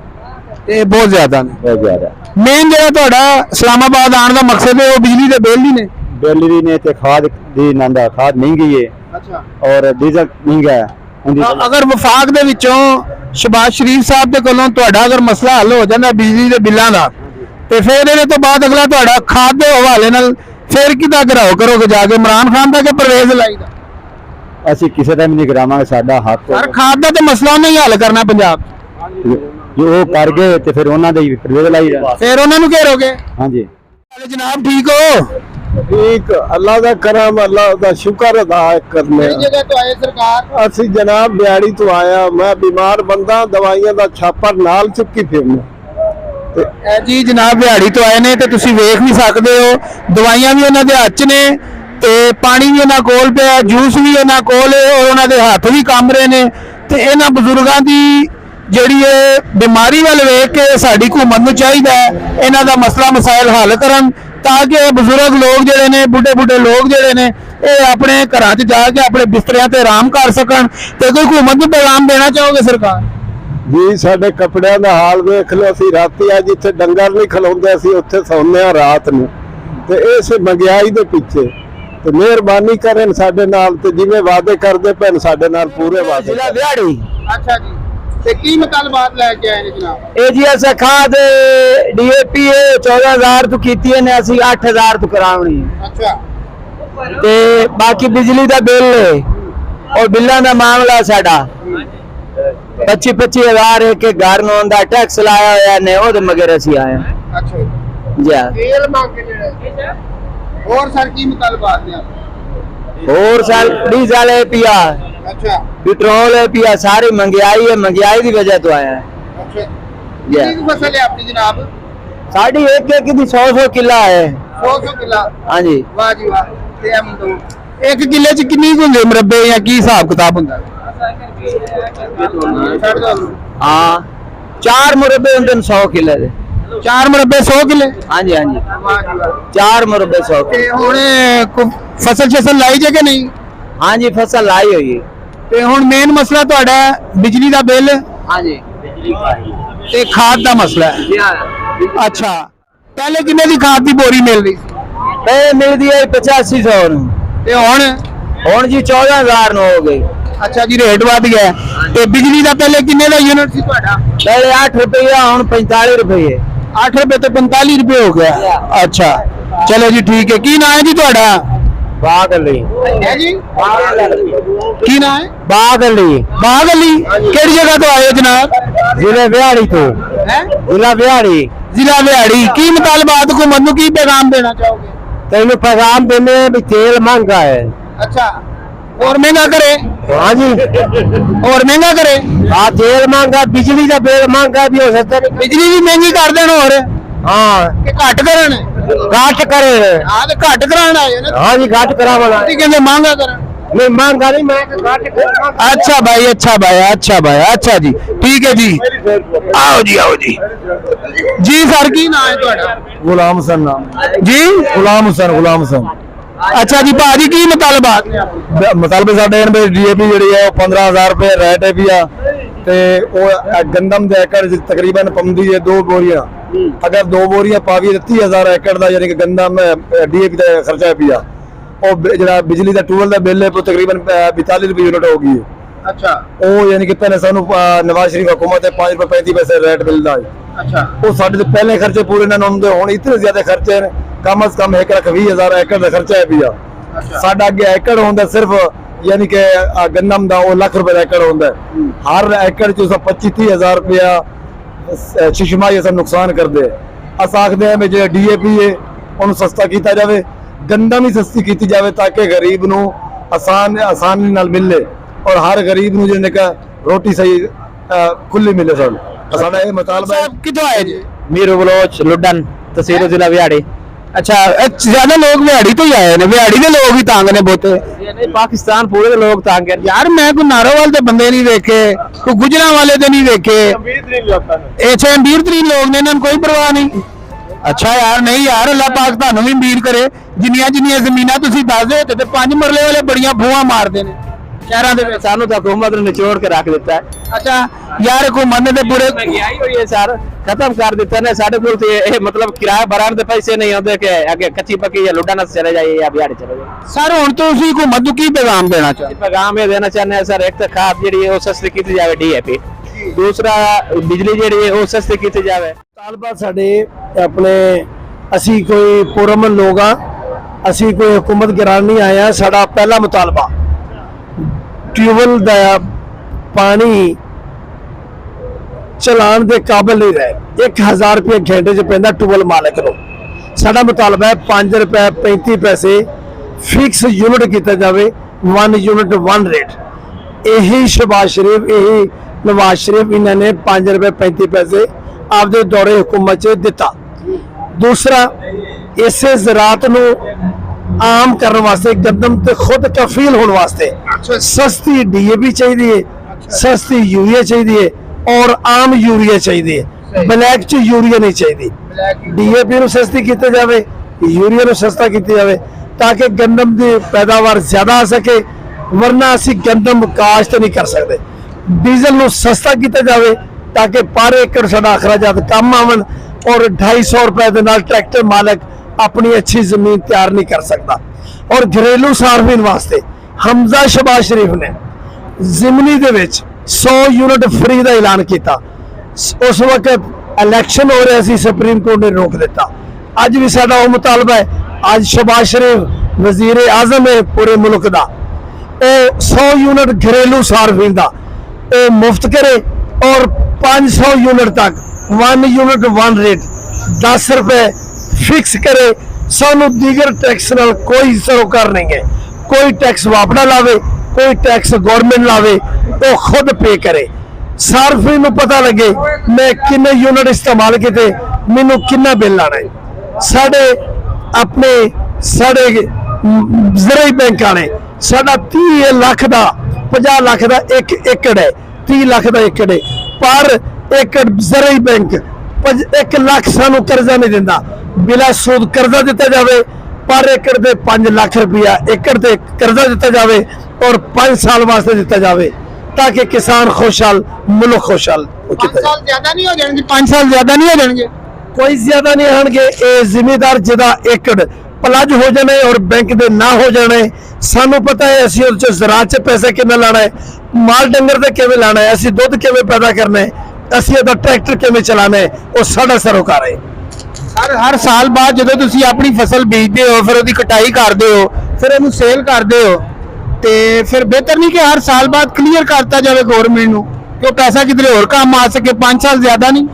ਇਹ ਬਹੁਤ ਜ਼ਿਆਦਾ ਨੇ। ਬਹੁਤ ਜ਼ਿਆਦਾ ਮੇਨ ਜਿਹੜਾ ਤੁਹਾਡਾ ਇਸਲਾਮਾਬਾਦ ਆਉਣ ਦਾ ਮਕਸਦ ਹੈ ਉਹ ਬਿਜਲੀ ਦੇ ਬਿੱਲ ਹੀ ਨੇ। ਬਿੱਲ ਵੀ ਨੇ ਤੇ ਖਾਦ ਦੀ ਨੰਦਾ ਖਾਦ ਮਹਿੰਗੀ ਹੈ ਅੱਛਾ। ਔਰ ਡੀਜ਼ਲ ਮਹਿੰਗਾ ਹੈ। ਉਹਦੀ ਅਗਰ ਵਫਾਕ ਦੇ ਵਿੱਚੋਂ ਸ਼ਬਾਜ਼ ਸ਼ਰੀਫ ਸਾਹਿਬ ਦੇ ਕੋਲੋਂ ਤੁਹਾਡਾ ਅਗਰ ਮਸਲਾ ਹੱਲ ਹੋ ਜਾਂਦਾ ਬਿਜਲੀ ਦੇ ਬਿੱਲਾਂ ਦਾ ਤੇ ਫਿਰ ਇਹਦੇ ਤੋਂ ਬਾਅਦ ਅਗਲਾ ਤੁਹਾਡਾ ਖਾਦ ਦੇ ਹਵਾਲੇ ਨਾਲ ਫਿਰ ਕਿਹਦਾ ਘਰਾਓ ਕਰੋਗੇ ਜਾ ਕੇ ਇਮਰਾਨ ਖਾਨ ਦਾ ਕਿ ਪਰਵੇਜ਼ ਲਾਈ ਦਾ? ਅਸੀਂ ਕਿਸੇ ਦਾ ਵੀ ਨਹੀਂ ਕਰਾਵਾਂਗੇ ਸਾਡਾ ਹੱਕ ਸਰ ਖਾਦ ਦਾ ਤੇ ਮਸਲਾ ਉਹਨੇ ਹੀ ਹੱਲ ਕਰਨਾ ਪੰਜਾਬ 'ਚ। ਜੋ ਉਹ ਕਰ ਗਏ ਤੇ ਫਿਰ ਉਹਨਾਂ ਦੇ ਹੀ ਪ੍ਰਵੇਸ਼ ਲਾਈਦਾ। ਫਿਰ ਉਹਨਾਂ ਨੂੰ ਘੇਰੋਗੇ? ਹਾਂਜੀ ਜਨਾਬ ਠੀਕ ਹੋ? ठीक अल्लाह का करम अल्लाह का शुक्र अदा करने ਜਗ੍ਹਾ ਤੋਂ ਆਏ ਸਰਕਾਰ? ਅਸੀਂ ਜਨਾਬ ਬਿਆੜੀ ਤੋਂ ਆਇਆ ਮੈਂ ਬਿਮਾਰ ਬੰਦਾ ਦਵਾਈਆਂ ਦਾ ਛਾਪਰ ਨਾਲ ਚੁੱਕੀ ਫਿਰਨਾ ਇਹ ਜੀ ਜਨਾਬ ਦਿਹਾੜੀ ਤੋਂ ਆਏ ਨੇ ਤੇ ਤੁਸੀਂ ਵੇਖ ਵੀ ਸਕਦੇ ਹੋ ਦਵਾਈਆਂ ਵੀ ਉਹਨਾਂ ਦੇ ਹੱਥ 'ਚ ਨੇ ਤੇ ਪਾਣੀ ਵੀ ਉਹਨਾਂ ਕੋਲ ਪਿਆ ਜੂਸ ਵੀ ਉਹਨਾਂ ਕੋਲ ਹੈ ਔਰ ਉਹਨਾਂ ਦੇ ਹੱਥ ਵੀ ਕੰਬ ਰਹੇ ਨੇ ਤੇ ਇਹਨਾਂ ਬਜ਼ੁਰਗਾਂ ਦੀ ਜਿਹੜੀ ਇਹ ਬਿਮਾਰੀ ਵੱਲ ਵੇਖ ਕੇ ਸਾਡੀ ਹਕੂਮਤ ਨੂੰ ਚਾਹੀਦਾ ਹੈ ਇਹਨਾਂ ਦਾ ਮਸਲਾ ਮਸਾਇਲ ਹੱਲ ਕਰਨ, ਤਾਂ ਕਿ ਇਹ ਬਜ਼ੁਰਗ ਲੋਕ ਜਿਹੜੇ ਨੇ, ਬੁੱਢੇ ਲੋਕ ਜਿਹੜੇ ਨੇ, ਇਹ ਆਪਣੇ ਘਰਾਂ 'ਚ ਜਾ ਕੇ ਆਪਣੇ ਬਿਸਤਰਿਆਂ ਤੇ ਆਰਾਮ ਕਰ ਸਕਣ। ਤੇ ਕੋਈ ਹਕੂਮਤ ਨੂੰ ਪੈਗਾਮ ਦੇਣਾ ਚਾਹੋਗੇ ਸਰਕਾਰ? ਜੀ ਸਾਡੇ ਕੱਪੜਿਆਂ ਦਾ ਹਾਲ ਵੇਖ ਲਓ, ਅਸੀਂ ਰਾਤੀ ਆ ਜਿੱਥੇ ਡੰਗਰ ਨਹੀਂ ਖਲੋਂਦੇ ਅਸੀਂ ਉੱਥੇ ਸੌਂਦੇ ਆ ਰਾਤ ਨੂੰ, ਤੇ ਇਸ ਮਹਿੰਗਾਈ ਦੇ ਪਿੱਛੇ ਤੇ ਮਿਹਰਬਾਨੀ ਕਰਨ ਸਾਡੇ ਨਾਲ, ਤੇ ਜਿਵੇਂ ਵਾਅਦੇ ਕਰਦੇ ਪੈਣ ਸਾਡੇ ਨਾਲ ਪੂਰੇ ਵਾਅਦੇ। ਜ਼ਿਲ੍ਹਾ ਵਿਹਾੜੀ। ਅੱਛਾ ਜੀ, ਤੇ ਕੀ ਮੁਤਾਲਬਾਤ ਲੈ ਕੇ ਆਏ ਨੇ ਜਨਾਬ? ਇਹ ਜੀ ਅਸਾਂ ਖਾਦ DAP 14000 ਤੋਂ ਕੀਤੀ ਨੇ, ਅਸੀਂ 8000 ਤੋਂ ਕਰਾਉਣੀ। ਅੱਛਾ, ਤੇ ਬਾਕੀ ਬਿਜਲੀ ਦਾ ਬਿੱਲ ਔਰ ਬਿੱਲਾਂ ਦਾ ਮਾਮਲਾ ਸਾਡਾ 25,000 ਇੱਕ ਘਰ ਨੂੰ ਆਉਂਦਾ, ਟੈਕਸ ਲਾਇਆ ਹੋਇਆ ਨੇ, ਉਹਦੇ ਮਗਰ ਅਸੀਂ ਆਏ ਹਾਂ। ਅੱਛਾ ਜੀ ਤੇਲ ਮੰਗ ਕੇ ਜਿਹੜੇ ਹੋਰ ਸਰ ਕੀ ਮੁਤਾਲਬਾਤ ਨੇ? ਹੋਰ ਸਾਲ डीजल है पिया, अच्छा पेट्रोल है पिया, सारी महंगाई है, महंगाई की वजह तो आया है। अच्छा, कितनी फसल है आपकी जनाब? साड़ी एक की 100 किला है। 100 किला? हाँ जी। वाह जी वाह। ते हम तो एक किले च कितनी होंगे मुरब्बे या की हिसाब किताब होंदा? हाँ 4 मुरब्बे होंगे 100 किले दे। 4 मुरब्बे 100 किले? हाँ जी हाँ जी। वाह जी वाह। 4 मुरब्बे 100। ते हुण फसल शसल लाई जे कि नहीं? हाँ जी फसल लाई हुई है। ते हुण मेन मसला तुहाडा बिजली दा बिल हाँ जी ते खाद दा मसला है। अच्छा, पहले किन्ने दी खाद दी बोरी मिल रही सी? पहले मिलती है 8500 ते हुण? हुण जी 14000 हो गई। अच्छा जी, रेट वध गया। ते बिजली दा पहले किन्ने दा यूनिट सी तुहाडा? पहले 8 रुपया, हुण 45 रुपये। 8 रुपए तो 45 रुपए हो गया। अच्छा चलो जी ठीक है। की नाम है जी ਤੁਹਾਡਾ? बाग अली। है जी की नाम है? बाग अली। बाग अली ਕਿਹੜੀ ਜਗ੍ਹਾ ਤੋਂ ਆਏ ਹੋ ਜਨਾਬ? जिले बिहाड़ी तो। है जिला बिहाड़ी। ਜ਼ਿਲ੍ਹਾ ਬਿਹਾੜੀ। ਕੀ ਮੁਤਾਲਬਾਤ हुकूमत ਨੂੰ ਕੀ पैगाम देना चाहोगे? तेन पैगाम देने भी तेल महंगा है। अच्छा, और महंगा करे? हाँ जी और महंगा करे? हाँ तेल महंगा, बिजली का बिल महंगा भी हो सकता है। बिजली भी महंगी कर देन और हाँ कि घट करन? घाट करे। हां ते घट कराण आए ना। हाँ जी घाट करावना। ਤੁਸੀਂ ਕਹਿੰਦੇ महंगा करन? नहीं महंगा नहीं, मैं घाट कर। अच्छा भाई, अच्छा भाई, अच्छा भाई, अच्छा जी ठीक है जी। आओ जी, आओ जी। जी सर की नाम है ਤੁਹਾਡਾ? ਗੁਲਾਮ ਹੁਸੈਨ ਨਾਮ। जी ਗੁਲਾਮ ਹੁਸੈਨ। अच्छा जी भाजी की मुतालबात ने? ਮਤਲਬ ਸਾਡੇ ਇਹਨਾਂ ਦੇ DAP ਜਿਹੜੀ ਹੈ ਉਹ 15000 ਰੁਪਏ ਰੇਟ ਹੈ ਵੀ ਆ, ਤੇ ਉਹ ਗੰਦਮ ਦੇ ਏਕੜ ਤਕਰੀਬਨ ਪੰਦੀ ਹੈ 2 ਬੋਰੀਆਂ। ਅਗਰ 2 ਬੋਰੀਆਂ ਪਾਵੀ 30000 ਏਕੜ ਦਾ ਯਾਨੀ ਕਿ ਗੰਦਮ DAP ਦਾ ਖਰਚਾ ਪਿਆ। ਉਹ ਜਿਹੜਾ ਬਿਜਲੀ ਦਾ ਟੂਲ ਦਾ ਬਿੱਲ ਹੈ ਉਹ ਤਕਰੀਬਨ 42 ਰੁਪਏ ਯੂਨਿਟ ਹੋ ਗਈ ਹੈ। अच्छा ਉਹ ਯਾਨੀ ਕਿ ਪਹਿਲੇ ਸਾਨੂੰ ਨਵਾਜ਼ ਸ਼ਰੀਫ ਹਕੂਮਤ ਹੈ 5 ਰੁਪਏ 35 ਪੈਸੇ ਰੇਟ ਮਿਲਦਾ ਹੈ। अच्छा ਉਹ ਸਾਡੇ ਦੇ ਪਹਿਲੇ ਖਰਚੇ ਪੂਰੇ ਨਾ ਹੁੰਦੇ, ਹੁਣ ਇਤਨੇ ਜ਼ਿਆਦਾ ਖਰਚੇ ਨੇ। ਕਮ ਅਜ਼ ਕਮ 1,20,000 ਏਕੜ ਦਾ ਖਰਚਾ ਹੈ ਪਿਆ। ਸਾਡਾ ਅੱਗੇ ਏਕੜ ਹੁੰਦਾ ਸਿਰਫ ਯਾਨੀ ਕਿ ਗੰਦਮ ਦਾ ਉਹ ਲੱਖ ਰੁਪਏ ਦਾ ਏਕੜ ਹੁੰਦਾ। ਹਰ ਏਕੜ ਚ 25-30,000 ਰੁਪਇਆ ਸ਼ਿਸ਼ਮਾਈ ਸਾਨੂੰ ਨੁਕਸਾਨ ਕਰਦੇ। ਅਸ ਆਖਦੇ ਹਾਂ ਵੀ ਜਿਹੜਾ DAP ਹੈ ਉਹਨੂੰ ਸਸਤਾ ਕੀਤਾ ਜਾਵੇ, ਗੰਦਮ ਹੀ ਸਸਤੀ ਕੀਤੀ ਜਾਵੇ, ਤਾਂ ਕਿ ਗਰੀਬ ਨੂੰ ਆਸਾਨੀ ਨਾਲ ਮਿਲੇ ਔਰ ਹਰ ਗਰੀਬ ਨੂੰ ਜਿਹਨੇ ਕਾ ਰੋਟੀ ਸਹੀ ਖੁੱਲੀ ਮਿਲੇ। ਸਾਡਾ ਇਹ ਮੁਤਾਲਬਾ ਹੈ। कितों आए जी? मीरू बलोच लुडन तहसील जिला बिहाड़ी। अच्छा ज्यादा लोग बिहाड़ी तो ही आए ने, बिहाड़ी के लोग ही तंग ने बहुते। नहीं पाकिस्तान पूरे दे लोग तंग है यार मैं कोई नारोवाल दे बंदे नहीं देखे, कोई गुजरा वाले दे नहीं देखे। अच्छा अमीर तरीन लोग ने, इन्होंने कोई परवाह नहीं। अच्छा यार नहीं यार, अल्लाह पाक ਤੁਹਾਨੂੰ ਵੀ ਅਮੀਰ ਕਰੇ। ਜਿੰਨੀਆਂ ਜ਼ਮੀਨਾਂ ਤੁਸੀਂ ਦੱਸਦੇ ਤੇ 5 ਮਰਲੇ ਵਾਲੇ ਬੜੀਆਂ ਭੂਆ ਮਾਰਦੇ ਨੇ ਸ਼ਹਿਰਾਂ ਦੇ ਵਿੱਚ। सानू तो हुकूमत ने निचोड़ के रख दिता है। अच्छा यार हुकूमत ने पूरे महंगाई हुई है सर, खत्म कर दिता ने साडे कोल ते ये मतलब किराया भराने दे पैसे नहीं होंदे कि आगे कच्ची पक्की या लुडाना चले जाइए या बिहाड़ी चले जाइए। सर ਹੁਣ ਤੁਸੀਂ हुकूमत ਨੂੰ ਕੀ ਪੈगाम देना चाहते? पैगाम ये देना चाहते हैं सर, एक तो खाद जी वो सस्ती की जाए DAP, दूसरा बिजली जी वो सस्ती की जाए। ਤਾਲਬਾ ਸਾਡੇ ਆਪਣੇ ਅਸੀਂ ਕੋਈ ਪੁਰਮਨ ਲੋਕ ਆ, ਅਸੀਂ ਕੋਈ ਹਕੂਮਤ ਗਿਰਾਨ ਨਹੀਂ ਆਇਆ। ਸਾਡਾ ਪਹਿਲਾ ਮੁਤਾਲਬਾ ਟਿਊਬਲ ਦਾ ਪਾਣੀ ਚਲਾਉਣ ਦੇ ਕਾਬਿਲ ਨਹੀਂ ਰਹੇ। 1000 ਰੁਪਏ ਘੰਟੇ 'ਚ ਪੈਂਦਾ ਟਿਊਬਲ ਮਾਲਕ ਨੂੰ। ਸਾਡਾ ਮੁਤਾਲਬਾ ਹੈ 5 ਰੁਪਏ 35 ਪੈਸੇ ਫਿਕਸ ਯੂਨਿਟ ਕੀਤਾ ਜਾਵੇ, 1 ਯੂਨਿਟ 1 ਰੇਟ। ਇਹੀ ਸ਼ਬਾਜ਼ ਸ਼ਰੀਫ, ਇਹੀ ਨਵਾਜ਼ ਸ਼ਰੀਫ ਇਹਨਾਂ ਨੇ 5 ਰੁਪਏ 35 ਪੈਸੇ ਆਪਦੇ ਦੌਰੇ ਹੁਕੂਮਤ 'ਚ ਦਿੱਤਾ। ਦੂਸਰਾ ਇਸੇ ਜ਼ਰਾਤ ਨੂੰ ਆਮ ਕਰਨ ਵਾਸਤੇ, ਗੰਦਮ ਤੇ ਖੁਦ ਕਫੀਲ ਹੋਣ ਵਾਸਤੇ ਸਸਤੀ DAP ਚਾਹੀਦੀ ਹੈ, ਸਸਤੀ यूरिया चाहिए ਔਰ ਆਮ ਯੂਰੀਆ ਚਾਹੀਦੀ ਹੈ, ਬਲੈਕ ਚ ਯੂਰੀਆ ਨਹੀਂ ਚਾਹੀਦੀ। ਡੀਏਪੀ ਨੂੰ ਸਸਤੀ ਕੀਤੀ ਜਾਵੇ, ਯੂਰੀਆ ਨੂੰ ਸਸਤਾ ਕੀਤਾ ਜਾਵੇ ਤਾਂ ਕਿ ਗੰਦਮ ਦੀ ਪੈਦਾਵਾਰ ਜ਼ਿਆਦਾ ਆ ਸਕੇ, ਵਰਨਾ ਅਸੀਂ ਗੰਦਮ ਕਾਸ਼ਤ ਨਹੀਂ ਕਰ ਸਕਦੇ। ਡੀਜ਼ਲ ਨੂੰ ਸਸਤਾ ਕੀਤਾ ਜਾਵੇ ਤਾਂ ਕਿ ਪਰ ਏਕੜ ਸਾਡਾ ਅਖਰਾਜਾਤ ਕੰਮ ਆਵਣ ਔਰ 250 ਰੁਪਏ ਦੇ ਨਾਲ ਟਰੈਕਟਰ ਮਾਲਕ ਆਪਣੀ ਅੱਛੀ ਜ਼ਮੀਨ ਤਿਆਰ ਨਹੀਂ ਕਰ ਸਕਦਾ। ਔਰ ਘਰੇਲੂ ਸਾਰਫੀਨ ਵਾਸਤੇ ਹਮਜ਼ਾ ਸ਼ਬਾਜ਼ ਸ਼ਰੀਫ ਨੇ ਜ਼ਿਮਨੀ ਦੇ ਵਿੱਚ 100 ਯੂਨਿਟ ਫ੍ਰੀ ਦਾ ਐਲਾਨ ਕੀਤਾ। ਉਸ ਵਕਤ ਇਲੈਕਸ਼ਨ ਹੋ ਰਿਹਾ ਸੀ, ਸੁਪਰੀਮ ਕੋਰਟ ਨੇ ਰੋਕ ਦਿੱਤਾ। ਅੱਜ ਵੀ ਸਾਡਾ ਉਹ ਮੁਤਾਲਬਾ ਹੈ, ਅੱਜ ਸ਼ਬਾਜ਼ ਸ਼ਰੀਫ ਵਜ਼ੀਰ ਆਜ਼ਮ ਹੈ ਪੂਰੇ ਮੁਲਕ ਦਾ, ਉਹ 100 ਯੂਨਿਟ ਘਰੇਲੂ ਸਾਰਫੀਨ ਦਾ ਉਹ ਮੁਫਤ ਕਰੇ ਔਰ 500 ਯੂਨਿਟ ਤੱਕ 1 ਯੂਨਿਟ 1 ਰੇਟ 10 ਰੁਪਏ ਫਿਕਸ ਕਰੇ। ਸਾਨੂੰ ਦੀਗਰ ਟੈਕਸ ਨਾਲ ਕੋਈ ਸਰੋਕਾਰ ਨਹੀਂ ਹੈ, ਕੋਈ ਟੈਕਸ ਵਾਪੜਾ ਲਾਵੇ, ਕੋਈ ਟੈਕਸ ਗਵਰਨਮੈਂਟ ਲਾਵੇ, ਉਹ ਖੁਦ ਪੇ ਕਰੇ। ਸਾਰਫੀਨ ਨੂੰ ਪਤਾ ਲੱਗੇ ਮੈਂ ਕਿੰਨੇ ਯੂਨਿਟ ਇਸਤੇਮਾਲ ਕੀਤੇ, ਮੈਨੂੰ ਕਿੰਨਾ ਬਿੱਲ ਆਣਾ ਹੈ। ਸਾਡੇ ਜ਼ਰਾਈ ਬੈਂਕ ਵਾਲੇ ਸਾਡਾ 30 ਲੱਖ ਦਾ 50 ਲੱਖ ਦਾ ਇੱਕ ਏਕੜ ਹੈ, 30 ਲੱਖ ਦਾ ਏਕੜ ਹੈ, ਪਰ ਏਕੜ ਜ਼ਰਾਈ ਬੈਂਕ 1 ਲੱਖ ਸਾਨੂੰ ਕਰਜ਼ਾ ਨਹੀਂ ਦਿੰਦਾ। ਬਿਲਾ ਸੂਦ ਕਰਜ਼ਾ ਦਿੱਤਾ ਜਾਵੇ, ਪਰ ਏਕੜ ਦੇ 5 ਲੱਖ ਰੁਪਇਆ ਏਕੜ ਤੇ ਕਰਜ਼ਾ ਦਿੱਤਾ ਜਾਵੇ ਔਰ 5 ਸਾਲ ਵਾਸਤੇ ਦਿੱਤਾ ਜਾਵੇ ਤਾਂ ਕਿ ਕਿਸਾਨ ਖੁਸ਼ਹਾਲ, ਮੁਲਕ ਖੁਸ਼ਹਾਲ। 5 ਸਾਲ ਜ਼ਿਆਦਾ ਨਹੀਂ ਹੋ ਜਾਣਗੇ, 5 ਸਾਲ ਜ਼ਿਆਦਾ ਨਹੀਂ ਹੋ ਜਾਣਗੇ, ਕੋਈ ਜ਼ਿਆਦਾ ਨਹੀਂ ਹੋਣਗੇ। ਇਹ ਜ਼ਿਮੀਦਾਰ ਜਿਹਦਾ ਏਕੜ ਪਲੱਜ ਹੋ ਜਾਣੇ ਔਰ ਬੈਂਕ ਦੇ ਨਾ ਹੋ ਜਾਣੇ, ਸਾਨੂੰ ਪਤਾ ਹੈ ਅਸੀਂ ਉਹਦੇ ਚ ਜ਼ਰਾਅਤ ਚ ਪੈਸਾ ਕਿੰਨਾ ਲਾਣਾ ਹੈ, ਮਾਲ ਡੰਗਰ ਤੇ ਕਿਵੇਂ ਲਾਣਾ ਹੈ, ਅਸੀਂ ਦੁੱਧ ਕਿਵੇਂ ਪੈਦਾ ਕਰਨਾ ਹੈ, ਅਸੀਂ ਇਹਦਾ ਟਰੈਕਟਰ ਕਿਵੇਂ ਚਲਾਣਾ ਹੈ, ਉਹ ਸਾਡਾ ਸਰੋਕਾਰ ਹੈ। ਹਰ ਸਾਲ ਬਾਅਦ ਜਦੋਂ ਤੁਸੀਂ ਆਪਣੀ ਫਸਲ ਬੀਜਦੇ ਹੋ, ਫਿਰ ਉਹਦੀ ਕਟਾਈ ਕਰਦੇ ਹੋ, ਫਿਰ ਉਹਨੂੰ ਸੇਲ ਕਰਦੇ ਹੋ, ਤੇ ਫਿਰ ਬਿਹਤਰ ਨਹੀਂ ਕਿ ਹਰ ਸਾਲ ਬਾਅਦ ਕਲੀਅਰ ਕਰਤਾ ਜਾਵੇ ਗਵਰਨਮੈਂਟ ਨੂੰ ਕਿ ਉਹ ਪੈਸਾ ਕਿਧਰੇ ਹੋਰ ਕੰਮ ਆ ਸਕੇ। 5 ਸਾਲ ਜ਼ਿਆਦਾ ਨਹੀਂ,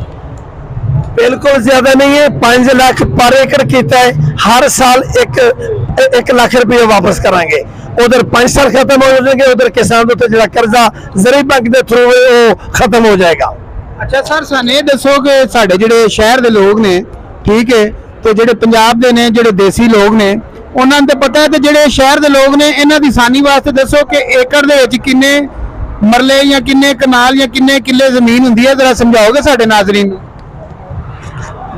ਬਿਲਕੁਲ ਜ਼ਿਆਦਾ ਨਹੀਂ ਹੈ। 5 ਲੱਖ ਪਰ ਏਕੜ ਕੀਤਾ ਹੈ, ਹਰ ਸਾਲ 1 ਲੱਖ ਰੁਪਏ ਵਾਪਸ ਕਰਾਂਗੇ। ਉਧਰ 5 ਸਾਲ ਖਤਮ ਹੋ ਜਾਣਗੇ, ਉਧਰ ਕਿਸਾਨ ਦੇ ਉੱਤੇ ਜਿਹੜਾ ਕਰਜ਼ਾ ਜ਼ਰਾਈ ਬੈਂਕ ਦੇ ਥਰੂ ਉਹ ਖਤਮ ਹੋ ਜਾਏਗਾ। ਅੱਛਾ ਸਰ, ਸਾਨੂੰ ਇਹ ਦੱਸੋ ਕਿ ਸਾਡੇ ਜਿਹੜੇ ਸ਼ਹਿਰ ਦੇ ਲੋਕ ਨੇ, ਠੀਕ ਹੈ, ਤੇ ਜਿਹੜੇ ਪੰਜਾਬ ਦੇ ਨੇ, ਜਿਹੜੇ ਦੇਸੀ ਲੋਕ ਨੇ, ਉਹਨਾਂ ਨੂੰ ਤਾਂ ਪਤਾ ਹੈ, ਤੇ ਜਿਹੜੇ ਸ਼ਹਿਰ ਦੇ ਲੋਕ ਨੇ ਇਹਨਾਂ ਦੀ ਆਸਾਨੀ ਵਾਸਤੇ ਦੱਸੋ ਕਿ ਏਕੜ ਦੇ ਵਿੱਚ ਕਿੰਨੇ ਮਰਲੇ ਜਾਂ ਕਿੰਨੇ ਕਨਾਲ ਜਾਂ ਕਿੰਨੇ ਕਿੱਲੇ ਜ਼ਮੀਨ ਹੁੰਦੀ ਹੈ, ਜ਼ਰਾ ਸਮਝਾਓਗੇ ਸਾਡੇ ਨਾਜ਼ਰੀਨ ਨੂੰ।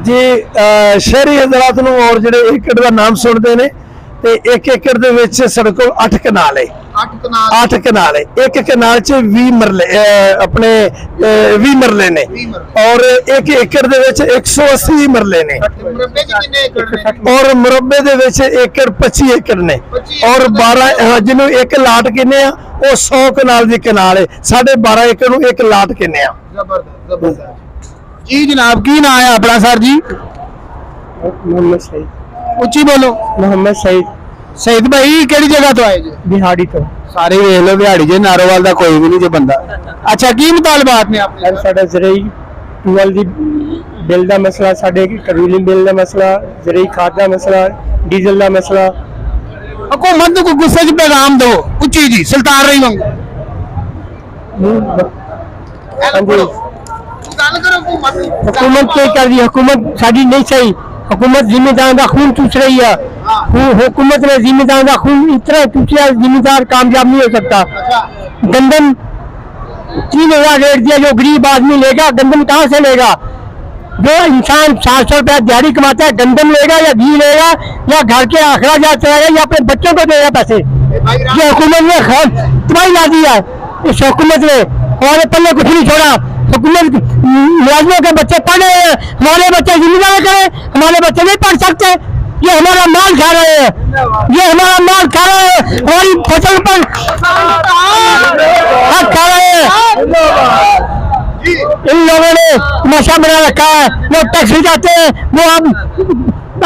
ਜੀ ਸ਼ਹਿਰੀ ਹਜ਼ਰਾਤ ਨੂੰ ਔਰ ਜਿਹੜੇ ਏਕੜ ਦਾ ਨਾਮ ਸੁਣਦੇ ਨੇ, ਤੇ 1 ਏਕੜ ਦੇ ਵਿੱਚ ਸਾਡੇ ਕੋਲ 8 ਕਨਾਲ ਹੈ। 8 ਕਨਾਲ ਹੈ, 1 ਕਨਾਲ ਚ 20 ਮਰਲੇ ਆਪਣੇ 20 ਮਰਲੇ ਨੇ ਔਰ 1 ਏਕੜ ਦੇ ਵਿੱਚ 180 ਮਰਲੇ ਨੇ ਔਰ ਮੁਰੱਬੇ ਦੇ ਵਿੱਚ ਏਕੜ 25 ਏਕੜ ਨੇ ਔਰ 12 ਜਿਹਨੂੰ 1 ਲਾਟ ਕਹਿੰਦੇ ਆ ਉਹ 100 ਕਨਾਲ ਦੀ ਕਨਾਲ ਹੈ। 12.5 ਏਕੜ ਨੂੰ 1 ਲਾਟ ਕਹਿੰਦੇ ਆ। ਜੀ ਜਨਾਬ, ਕੀ ਨਾਮ ਹੈ ਆਪਣਾ ਸਰ ਜੀ? मोहम्मद सईद। ਉੱਚੀ ਬੋਲੋ। मोहम्मद सईद ਸਈਦ ਭਾਈ ਕਿਹੜੀ ਜਗ੍ਹਾ ਤੋਂ ਆਏ ਜੀ? बिहाड़ी तो ਸਾਰੇ ਵੇਖ ਲਓ ਦਿਹਾੜੀ ਜੇ, ਨਾਰੋਵਾਲ ਦਾ ਕੋਈ ਵੀ ਨਹੀਂ ਜੇ ਬੰਦਾ। ਅੱਛਾ, ਕੀ ਮੁਤਾਲਬਾਤ ਨੇ ਆਪਣੇ? साडा जरई टूअल दी बिल दा मसला, साडे करूली बिल दा मसला, जरई खाद दा मसला, डीजल दा मसला। हुकूमत को गुस्से च पैगाम दो, ਉੱਚੀ ਜੀ, ਸੁਲਤਾਨ ਰਹੀ ਵਾਂਗੂ। हुकूमत क्या कर रही है? हुकूमत साडी नहीं सही। हुकूमत जिम्मेदार का खून चूस रही है। हुकूमत ने जिम्मेदार का खून इतना चूसा, जिम्मेदार कामयाब नहीं हो सकता। गंदम 3000 रेट दिया, जो गरीब आदमी लेगा गंदम कहाँ से लेगा? जो इंसान 700 रुपया दिहाड़ी कमाता है, गंदम लेगा या घी लेगा या घर के अखराजात चलाएगा या अपने बच्चों को देगा पैसे? ये हुकूमत ने तबाही ला दी है इस हुकूमत ने, हमारे पल्ले कुछ नहीं छोड़ा। हुकूमत मुलाजिमों के बच्चे पढ़ रहे हैं, हमारे बच्चे जिम्मेदार करें, हमारे बच्चे नहीं पढ़ सकते। ये हमारा माल खा रहे हैं, ये हमारा माल खा रहे हैं, हमारी फसल पर हक खा रहे हैं। इन लोगों ने नशा बना रखा है, वो टैक्स भी जाते हैं, वो हम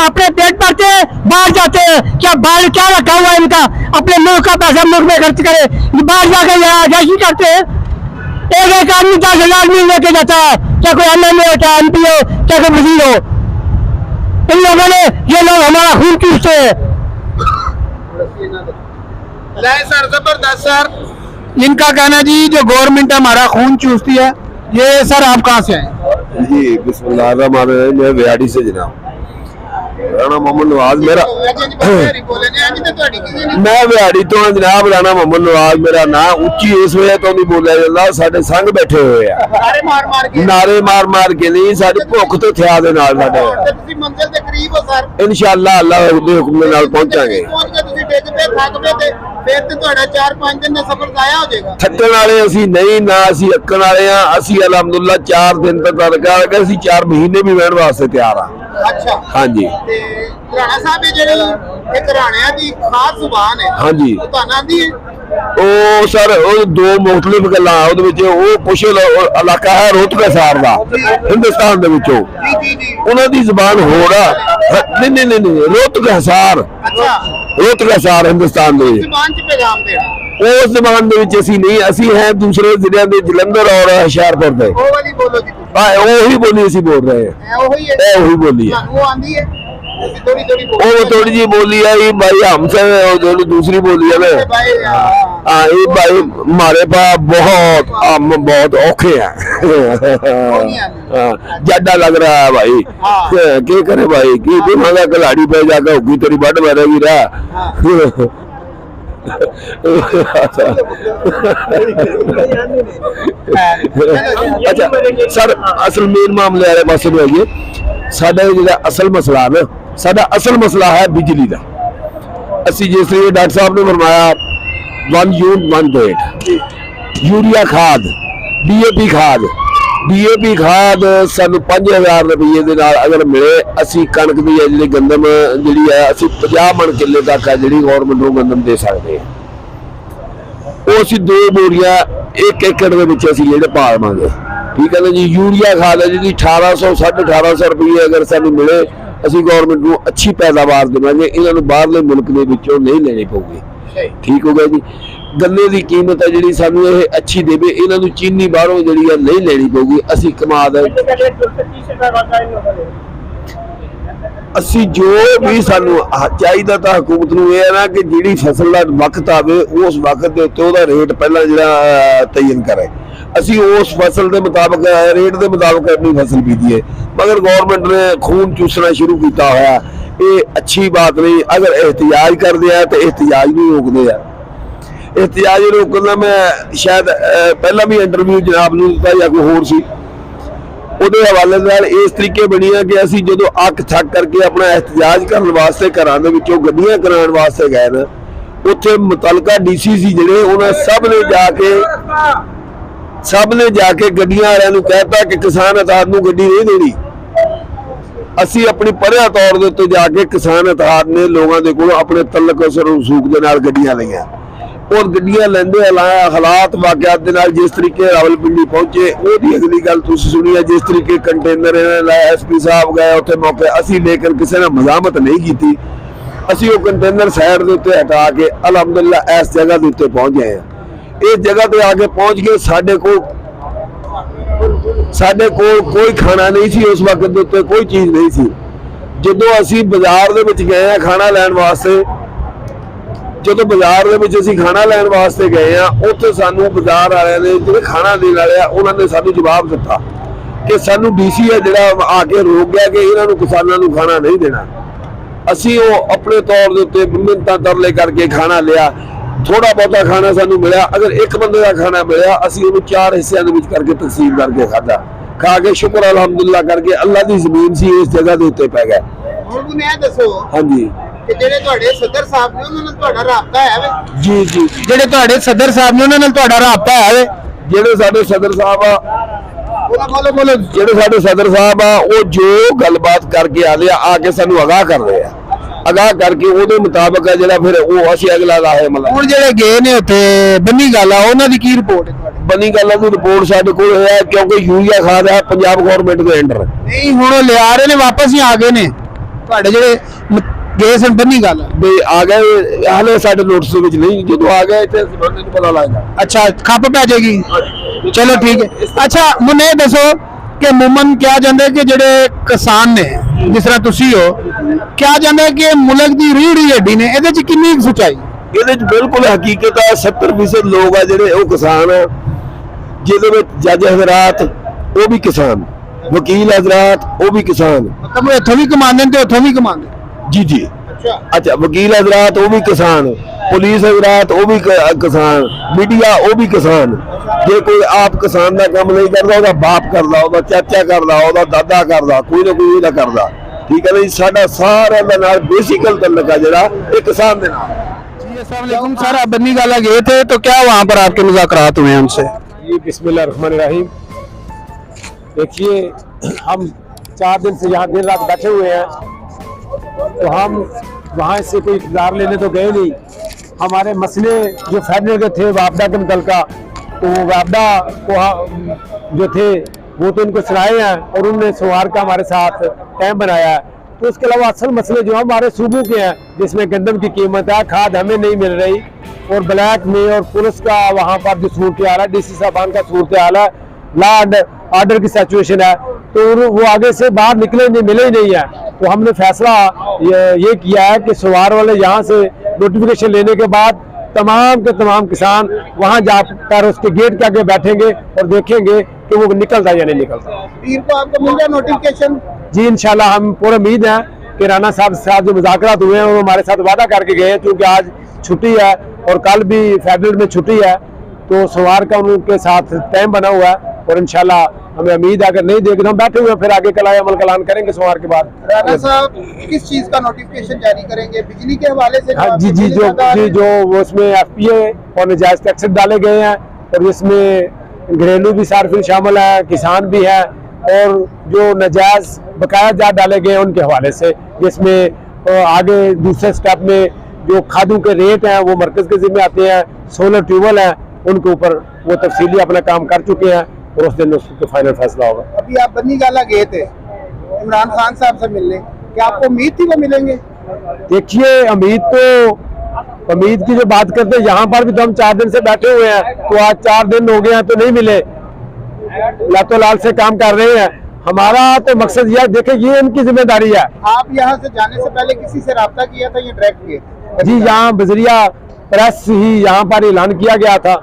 अपने पेट भरते हैं, बाहर जाते हैं। क्या बाहर क्या रखा हुआ है इनका? अपने मुल्क का पैसा मुल्क में खर्च करे, बाहर जाकर यहाँ जैसी करते हैं। एक आदमी 10,000 मिल लेके जाता है, क्या कोई MLA होता है, MP हो, क्या कोई वजीर हो। इन लोगों ने, ये लोग हमारा खून चूसते हैं। सर जबरदस्त सर, इनका कहना जी जो गवर्नमेंट हमारा खून चूसती है। ये सर आप कहाँ से आए? जी बिस्मिल्लाहिर्रहमानिर्रहीम, मैं बिहाड़ी से जनाब। ਰਾਣਾ ਮੁਹੰਮਦ ਨਵਾਜ਼ ਮੇਰਾ ਬੋਲੇ ਨੇ ਅੱਜ ਤੇ ਤੁਹਾਡੀ ਕਿਸੇ ਨੇ ਮੈਂ ਵਿਹਾੜੀ ਤੋਂ ਜਨਾਬ ਰਾਣਾ ਮੁਹੰਮਦ ਨਵਾਜ਼ ਮੇਰਾ ਨਾਂ। ਉੱਚੀ ਇਸ ਵੇਲੇ ਤੋਂ ਨਹੀਂ ਬੋਲਿਆ ਜਾਂਦਾ, ਸਾਡੇ ਸੰਗ ਬੈਠੇ ਹੋਏ ਆ, ਨਾਰੇ ਮਾਰ ਕੇ ਨਹੀਂ, ਸਾਡੀ ਭੁੱਖ ਤੇ ਥਿਆ ਦੇ ਨਾਲ ਸਾਡੇ। ਤੁਸੀਂ ਮੰਜ਼ਿਲ ਦੇ ਕਰੀਬ ਹੋ ਸਰ, ਇਨਸ਼ਾਅੱਲਾ ਅੱਲਾਹ ਦੇ ਹੁਕਮ ਦੇ ਨਾਲ ਪਹੁੰਚਾਂਗੇ। ਪਹੁੰਚ ਕੇ ਤੁਸੀਂ ਡਿੱਗ ਪਏ ਥੱਕ ਪਏ ਤੇ ਫਿਰ ਤੇ ਤੁਹਾਡਾ 4-5 ਦਿਨ ਦਾ ਸਫ਼ਰ ਜ਼ਾਇਆ ਹੋ ਜਾਏਗਾ। ਥੱਕਣ ਵਾਲੇ ਅਸੀਂ ਨਹੀਂ, ਨਾ ਅਸੀਂ ਅੱਕਣ ਵਾਲੇ ਆ। ਅਸੀਂ ਅਲਹਮਦੁਲਿਲਾ 4 ਦਿਨ ਤੱਕ ਤੜਕਾ ਲਗਾ, ਅਸੀਂ 4 ਮਹੀਨੇ ਵੀ ਰਹਿਣ ਵਾਸਤੇ ਤਿਆਰ ਆ। ਅੱਛਾ ਹਾਂਜੀ ਤੇ ਰਾਣਾ ਸਾਹਿਬ ਇਹ ਜਿਹੜੀ ਇੱਕ ਰਾਣਿਆਂ ਦੀ ਖਾਸ ਜ਼ੁਬਾਨ ਹੈ, ਹਾਂਜੀ ਉਹ ਤੁਹਾਨੂੰ ਆਉਂਦੀ ਹੈ? ਉਹ ਸਰ ਉਹ ਦੋ ਮੁਖਤਲਿਫ ਗੱਲਾਂ ਉਹਦੇ ਵਿੱਚ। ਉਹ ਕੁਛ ਇਲਾਕਾ ਹੈ ਰੋਹਤਕ ਦਾ ਹਿੰਦੁਸਤਾਨ ਦੇ ਵਿੱਚੋਂ, ਜੀ ਉਹਨਾਂ ਦੀ ਜ਼ਬਾਨ ਹੋਰ ਆ। ਨਹੀਂ ਰੋਹਤਕ ਹਿਸਾਰ ਹਿੰਦੁਸਤਾਨ ਦੇ ਵਿੱਚ। ਜ਼ੁਬਾਨ 'ਚ ਪੈਗਾਮ ਦੇਣਾ ਉਸ ਜ਼ਬਾਨ ਦੇ ਵਿੱਚ ਅਸੀਂ ਨਹੀਂ, ਅਸੀਂ ਹੈ ਦੂਸਰੇ ਜ਼ਿਲ੍ਹਿਆਂ ਦੇ ਜਲੰਧਰ ਔਰ ਹੁਸ਼ਿਆਰਪੁਰ ਦੇ। ਉਹ ਵਾਲੀ ਬੋਲੋ ਜੀ ਤੁਸੀਂ। ਉਹੀ ਬੋਲੀ ਅਸੀਂ ਬੋਲ ਰਹੇ ਹਾਂ, ਉਹੀ ਹੈ, ਇਹ ਉਹੀ ਬੋਲੀ ਹੈ। ਤੁਹਾਨੂੰ ਉਹ ਆਉਂਦੀ ਹੈ? ਥੋੜੀ वो थोड़ी जी बोली है ये भाई हमसे जो दूसरी बोली है ना। हाँ ये भाई हमारे पास बहुत हम बहुत औखे हैं। ज्यादा लग रहा है भाई, क्या करे भाई की दिमागा कलाड़ी पे जाकर होगी तेरी बट मारेगी रहा। अच्छा सर असल मेन मामले वाले पास में आइए। साडा जिहड़ा असल मसला ना, साडा असल मसला है बिजली का। असी जिस तरह डॉक्टर साहब ने फरमाया 1 यूनिट 1 रेट यूरिया खाद DAP खाद सानू 5000 रुपये दे नाल अगर मिले, असी कणक दी है जिहड़ी गंदम जिहड़ी है असी 50 मन किले तक है जिहड़ी गवर्नमेंट नूं गंदम दे सकते हैं। वो असी 2 बोरियां 1 एकड़ दे विच असी जिहड़े पावांगे। ठीक है ना जी। यूरिया खाद है जी 1800 1850 रुपये अगर सानू मिले, असी गवर्नमेंट नूं अच्छी पैदावार देवांगे। इन्हां नूं बाहरले मुल्क दे विचों नहीं लेनी पऊगी। ठीक हो गया जी। गन्ने की कीमत है जी सानू ये अच्छी देवे, इन्हां नूं चीनी बाहरों जिहड़ी है नहीं लेनी पऊगी। असी कमा दे असी जो भी सानू चाहिए तो हुकूमत नूं ये है ना कि जिहड़ी फसल दा वक्त आवे उस वक्त दे उत्ते उहदा रेट पहला जिहड़ा तयन करे। असी उस फसल के मुताबिक रेट के मुताबिक अपनी फसल बीतीए, मगर गवर्नमेंट ने खून चूसना शुरू किया होया। ये अच्छी बात नहीं। अगर एहतियाज करते हैं तो एहतियाज नहीं रोकते हैं। एहतियाज रोकना मैं शायद पहला भी इंटरव्यू जनाब नूं दिता या कोई होर सी, ਉਹਦੇ हवाले नाल इस तरीके बनी है कि असी जो अक थक करके अपना एहतजाज करने वास्ते घरां दे विचों गड्डियां कराउण वास्ते गए ना, उत्थे मुतलका DC सी जिहड़े उन्हां सब ने जाके गड्डियां वालियां नूं कहता कि किसान अतार नूं गड्डी नहीं देनी। असी अपनी पढ़िया तौर के उत्ते जाके किसान अतार ने लोगों के कोलों अपने तलक रसूख दे नाल गड्डियां लईआं और गड्डियां लैंदे हालात वाकियात दे नाल जिस तरीके रावलपिंडी पहुंचे ओदी अगली गल तुसीं सुनी है। जिस तरीके कंटेनर SP साहब गए उत्थे मौके असी लेकर किसी ने मजामत नहीं की। असी वो कंटेनर साइड के उत्ते हटा के अलहमदुलिल्लाह इस जगह के उत्ते पहुंच गए हैं। इस जगह पे आके पहुंच गए साडे को कोई खाना नहीं सी उस वक्त दे उत्ते, कोई चीज़ नहीं सी। जदों असी बाजार दे विच गए हैं खाना लैण वास्ते, जो बाजार असी खाना लैण वास्ते गए हैं उत्थे सानू बाजार वाले ने जिहड़े खाना देने वाले आ उन्होंने सानू जवाब दिता कि सानू DC है जिहड़ा आके रोक गया कि इन्हां नूं किसानां नूं खाना नहीं देना। असी वो अपने तौर दे उत्ते मिन्नतां तरले करके खाना लिया। थोड़ा बहुता खाना सानू मिला। अगर एक बंदे का खाना मिला असी उहनूं 4 हिस्सिਆਂ ਦੇ ਵਿੱਚ करके तकसीम करके खादा। खा के शुक्र अलहमदुलिल्लाह करके अल्लाह की जमीन सी इस जगह के उत्ते पै गए। ਹੁਣ ਮੈਨੂੰ ਇਹ ਦੱਸੋ हाँ जी ਕਿ ਜਿਹੜੇ ਤੁਹਾਡੇ ਸਦਰ ਸਾਹਿਬ ਨੇ ਉਹਨਾਂ ਨਾਲ ਤੁਹਾਡਾ ਰਾਬਤਾ ਹੈ ਵੇ? जी जी ਜਿਹੜੇ ਤੁਹਾਡੇ ਸਦਰ ਸਾਹਿਬ ਨੇ ਉਹਨਾਂ ਨਾਲ ਤੁਹਾਡਾ ਰਾਬਤਾ ਹੈ ਵੇ? ਜਿਹੜੇ ਸਾਡੇ ਸਦਰ ਸਾਹਿਬ ਆ ਬੋਲੋ ਜਿਹੜੇ ਸਾਡੇ ਸਦਰ ਸਾਹਿਬ ਆ ਉਹ ਜੋ ਗੱਲਬਾਤ ਕਰਕੇ ਆਦੇ ਆ ਕੇ ਸਾਨੂੰ ਆਗਾਹ ਕਰਦੇ ਆ। ਆਗਾਹ ਕਰਕੇ ਉਹਦੇ ਮੁਤਾਬਕ ਆ ਜਿਹੜਾ ਫਿਰ ਉਹ ਅਸੀਂ ਅਗਲਾ ਲਾਹੇ ਮਤਲਬ। ਹੁਣ ਜਿਹੜੇ ਗਏ ਨੇ ਉੱਥੇ ਬੰਨੀ ਗੱਲ ਆ ਉਹਨਾਂ ਦੀ ਕੀ ਰਿਪੋਰਟ ਹੈ ਤੁਹਾਡੀ? ਬੰਨੀ ਗੱਲਾਂ ਦੀ ਰਿਪੋਰਟ ਸਾਡੇ ਕੋਲ ਹੈ ਕਿਉਂਕਿ ਯੂਰੀਆ ਖਾਦ ਹੈ ਪੰਜਾਬ ਗਵਰਨਮੈਂਟ ਦੇ ਅੰਡਰ। ਨਹੀਂ ਹੁਣ ਉਹ ਲਿਆ ਰਹੇ ਨੇ ਵਾਪਸ ਹੀ ਆ ਗਏ ਨੇ ਤੁਹਾਡੇ ਜਿਹੜੇ ਗਏ ਸਨ ਬੰਨੀ ਗੱਲ ਵੀ ਆ ਗਏ ਹਾਲੇ ਸਾਡੇ ਨੋਟਿਸ ਦੇ ਵਿੱਚ ਨਹੀਂ। ਜਦੋਂ ਆ ਗਏ ਇੱਥੇ ਬੰਦੇ ਨੂੰ ਪਤਾ ਲੱਗਦਾ। ਅੱਛਾ ਖੱਪ ਪੈ ਜਾਏਗੀ। ਚਲੋ ਠੀਕ ਹੈ। ਅੱਛਾ ਮੈਨੂੰ ਇਹ ਦੱਸੋ ਕਿ ਮੁਮਨ ਕਿਹਾ ਜਾਂਦਾ ਕਿ ਜਿਹੜੇ ਕਿਸਾਨ ਨੇ ਜਿਸ ਤਰ੍ਹਾਂ ਤੁਸੀਂ ਹੋ, ਕਿਹਾ ਜਾਂਦਾ ਕਿ ਮੁਲਕ ਦੀ ਰੀੜ੍ਹ ਦੀ ਹੱਡੀ ਨੇ, ਇਹਦੇ 'ਚ ਕਿੰਨੀ ਸੱਚਾਈ? ਇਹਦੇ 'ਚ ਬਿਲਕੁਲ ਹਕੀਕਤ ਆ। 70% ਲੋਕ ਆ ਜਿਹੜੇ ਉਹ ਕਿਸਾਨ ਆ, ਜਿਹਦੇ ਵਿੱਚ ਜੱਜ ਹਜ਼ਰਾਤ ਉਹ ਵੀ ਕਿਸਾਨ, ਵਕੀਲ ਹਜ਼ਰਾਤ ਉਹ ਵੀ ਕਿਸਾਨ। ਮਤਲਬ ਇੱਥੋਂ ਵੀ ਕਮਾਉਂਦੇ ਨੇ ਤੇ ਉੱਥੋਂ ਵੀ ਕਮਾਉਂਦੇ। जी जी। अच्छा, वकील हजरात वो भी किसान, पुलिस हजरात वो भी किसान, मीडिया वो भी किसान। जे कोई आप किसान का काम नहीं करता, ਉਹਦਾ बाप करता, ਉਹਦਾ चाचा करता, ਉਹਦਾ दादा करता, कोई ना कोई ਇਹਦਾ करता। ठीक है ना जी, साडा सारा ਦਾ ਨਾਲ बेसिकल तल्लक है ਜਿਹੜਾ ਇਹ किसान ਦੇ ਨਾਲ। जी अस्सलाम वालेकुम सर, आप बन्नी गाला गए थे तो क्या वहाँ पर आपके मुज़ाकरात हुए उनसे? जी बिस्मिल्लाहिर्रहमानिर्रहीम। देखिए, हम 4 दिन से यहाँ दिन रात बैठे हुए हैं, तो हम वहाँ से कोई इक़रार लेने तो गए नहीं। हमारे मसले जो फैलने के थे वापडा के मुतल्लिका, तो वो वापडा को जो थे वो तो उनको सुनाए हैं और उन्होंने सोमवार का हमारे साथ टाइम बनाया है। तो उसके अलावा असल मसले जो हमारे सूबों के हैं, जिसमें गंदम की कीमत है, खाद हमें नहीं मिल रही, और ब्लैक में और पुलिस का वहाँ पर जो सूरत हाल है, DC साहबान का सूरत हाल है, लॉ एंड ऑर्डर की सिचुएशन है, तो वो आगे से बाहर निकले नहीं, मिले ही नहीं है। तो हमने फैसला ये किया है कि सोमवार वाले यहाँ से नोटिफिकेशन लेने के बाद तमाम के तमाम किसान वहाँ जाकर उसके गेट के आगे बैठेंगे और देखेंगे कि वो निकलता या नहीं निकलता। पीर को आपको मिल गया नोटिफिकेशन? जी इंशाल्लाह, हम पूरा उम्मीद है कि राना साहब से जो मुज़ाकरात हुए हैं वो हमारे साथ वादा करके गए हैं, क्योंकि आज छुट्टी है और कल भी फेडरल में छुट्टी है, तो सोमवार का उनके साथ टाइम बना हुआ है और इंशाल्लाह हमें उम्मीद है अगर नहीं देंगे तो हम बैठे हुए हैं, फिर आगे कलाई अमल का ऐलान करेंगे सोमवार के बाद। राणा साहब किस चीज का नोटिफिकेशन जारी करेंगे? बिजली के हवाले से? हाँ जी जी, जो वो उसमें FPA और नजायज टैक्स डाले गए हैं, और इसमें घरेलू भी सार्फिन शामिल है, किसान भी है, और जो नजायज बकाया जात डाले गए हैं उनके हवाले से, जिसमें आगे दूसरे स्टेप में जो खादों के रेट हैं वो मरकज के जिम्मे आते हैं, सोलर ट्यूबवेल है उनके ऊपर वो तफसीली अपना काम कर चुके हैं और उस दिन उसका फाइनल फैसला होगा। अभी आप बन्नी गाला गए थे इमरान खान साहब से मिलने, क्या आपको उम्मीद थी वो मिलेंगे? देखिए, उम्मीद की जो बात करते हैं, यहाँ पर भी तो हम 4 दिन से बैठे हुए हैं, तो आज 4 दिन हो गए हैं तो नहीं मिले, लातो लाल से काम कर रहे हैं। हमारा तो मकसद यह, देखिए ये इनकी जिम्मेदारी है। आप यहाँ से जाने से पहले किसी से राब्ता किया था या डायरेक्ट किए थे? जी, यहाँ बजरिया प्रेस ही यहाँ पर ऐलान किया गया था,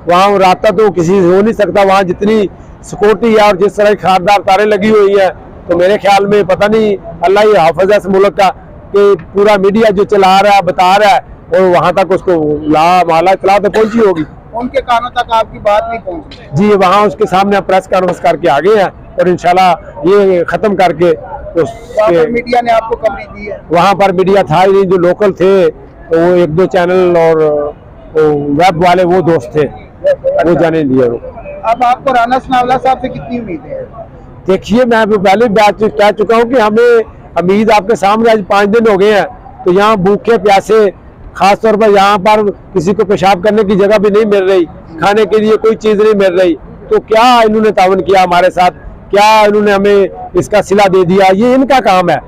वहाँ रास्ता तो किसी से हो नहीं सकता, वहाँ जितनी सिक्योरिटी है और जिस तरह की खारदार तारे लगी हुई है, तो मेरे ख्याल में पता नहीं, अल्लाह ही हाफिज है इस मुल्क का, कि पूरा मीडिया जो चला रहा है बता रहा है और वहाँ तक उसको माला इतला तो पहुंची होगी, उनके कानों तक आपकी बात नहीं पहुंची? जी, वहाँ उसके सामने प्रेस कॉन्फ्रेंस करके आ गए हैं और इंशाल्लाह ये खत्म करके मीडिया ने आपको कवरेज दी है? वहाँ पर मीडिया था ही नहीं, जो लोकल थे तो वो 1-2 चैनल और वेब वाले वो दोस्त थे, वो जाने दिए। अब आपको राना सनावला साहब से कितनी उम्मीद है? देखिए, मैं पहले बात कह चुका हूँ कि हमें उम्मीद आपके सामने आज 5 दिन हो गए हैं, तो यहाँ भूखे प्यासे, खास तौर पर यहाँ पर किसी को पेशाब करने की जगह भी नहीं मिल रही, खाने के लिए कोई चीज नहीं मिल रही, तो क्या इन्होंने तावन किया हमारे साथ, क्या इन्होंने हमें इसका सिला दे दिया? ये इनका काम है,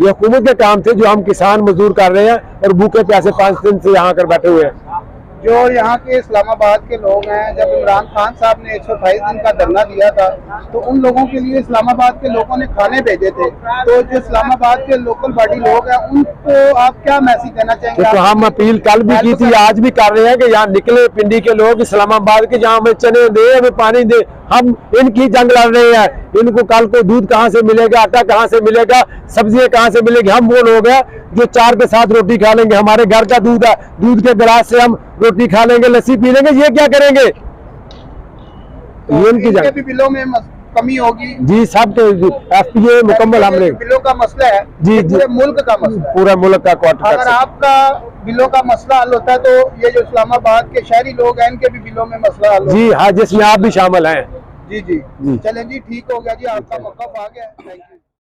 ये हुकूमत के काम थे, जो हम किसान मजदूर कर रहे हैं और भूखे प्यासे 5 दिन से यहाँ कर बैठे हुए हैं। जो यहाँ के इस्लामाबाद के लोग हैं, जब इमरान खान साहब ने 128 दिन का धरना दिया था, तो उन लोगों के लिए इस्लामाबाद के लोगों ने खाने भेजे थे, तो जो इस्लामाबाद के लोकल बॉडी लोग हैं उनको आप क्या मैसेज देना चाहेंगे? तो हम अपील कल भी की थी, आज भी कर रहे हैं कि यहाँ निकले पिंडी के लोग इस्लामाबाद के, जहाँ हमें चने दे, हमें पानी दे, हम इनकी जंग लड़ रहे हैं। इनको कल को दूध कहाँ से मिलेगा, आटा कहाँ से मिलेगा, सब्जियां कहाँ से मिलेगी? हम वो लोग हैं जो 4 के साथ रोटी खा लेंगे, हमारे घर का दूध है, दूध के गिलास से हम रोटी खा लेंगे, लस्सी पी लेंगे, ये क्या करेंगे? तो इनके भी बिलों में कमी होगी? जी, सब FPA मुकम्मल हमने बिलों का मसला है जी, पूरे मुल्क का मसला, पूरा मुल्क का क्वार्टर। अगर आपका बिलों का मसला हल होता है तो ये जो इस्लामाबाद के शहरी लोग हैं इनके भी बिलों में मसला हल होगा? जी हाँ, जिसमें आप भी शामिल हैं। जी जी, चलें जी, ठीक हो गया जी, आपका मौका आ गया, थैंक यू।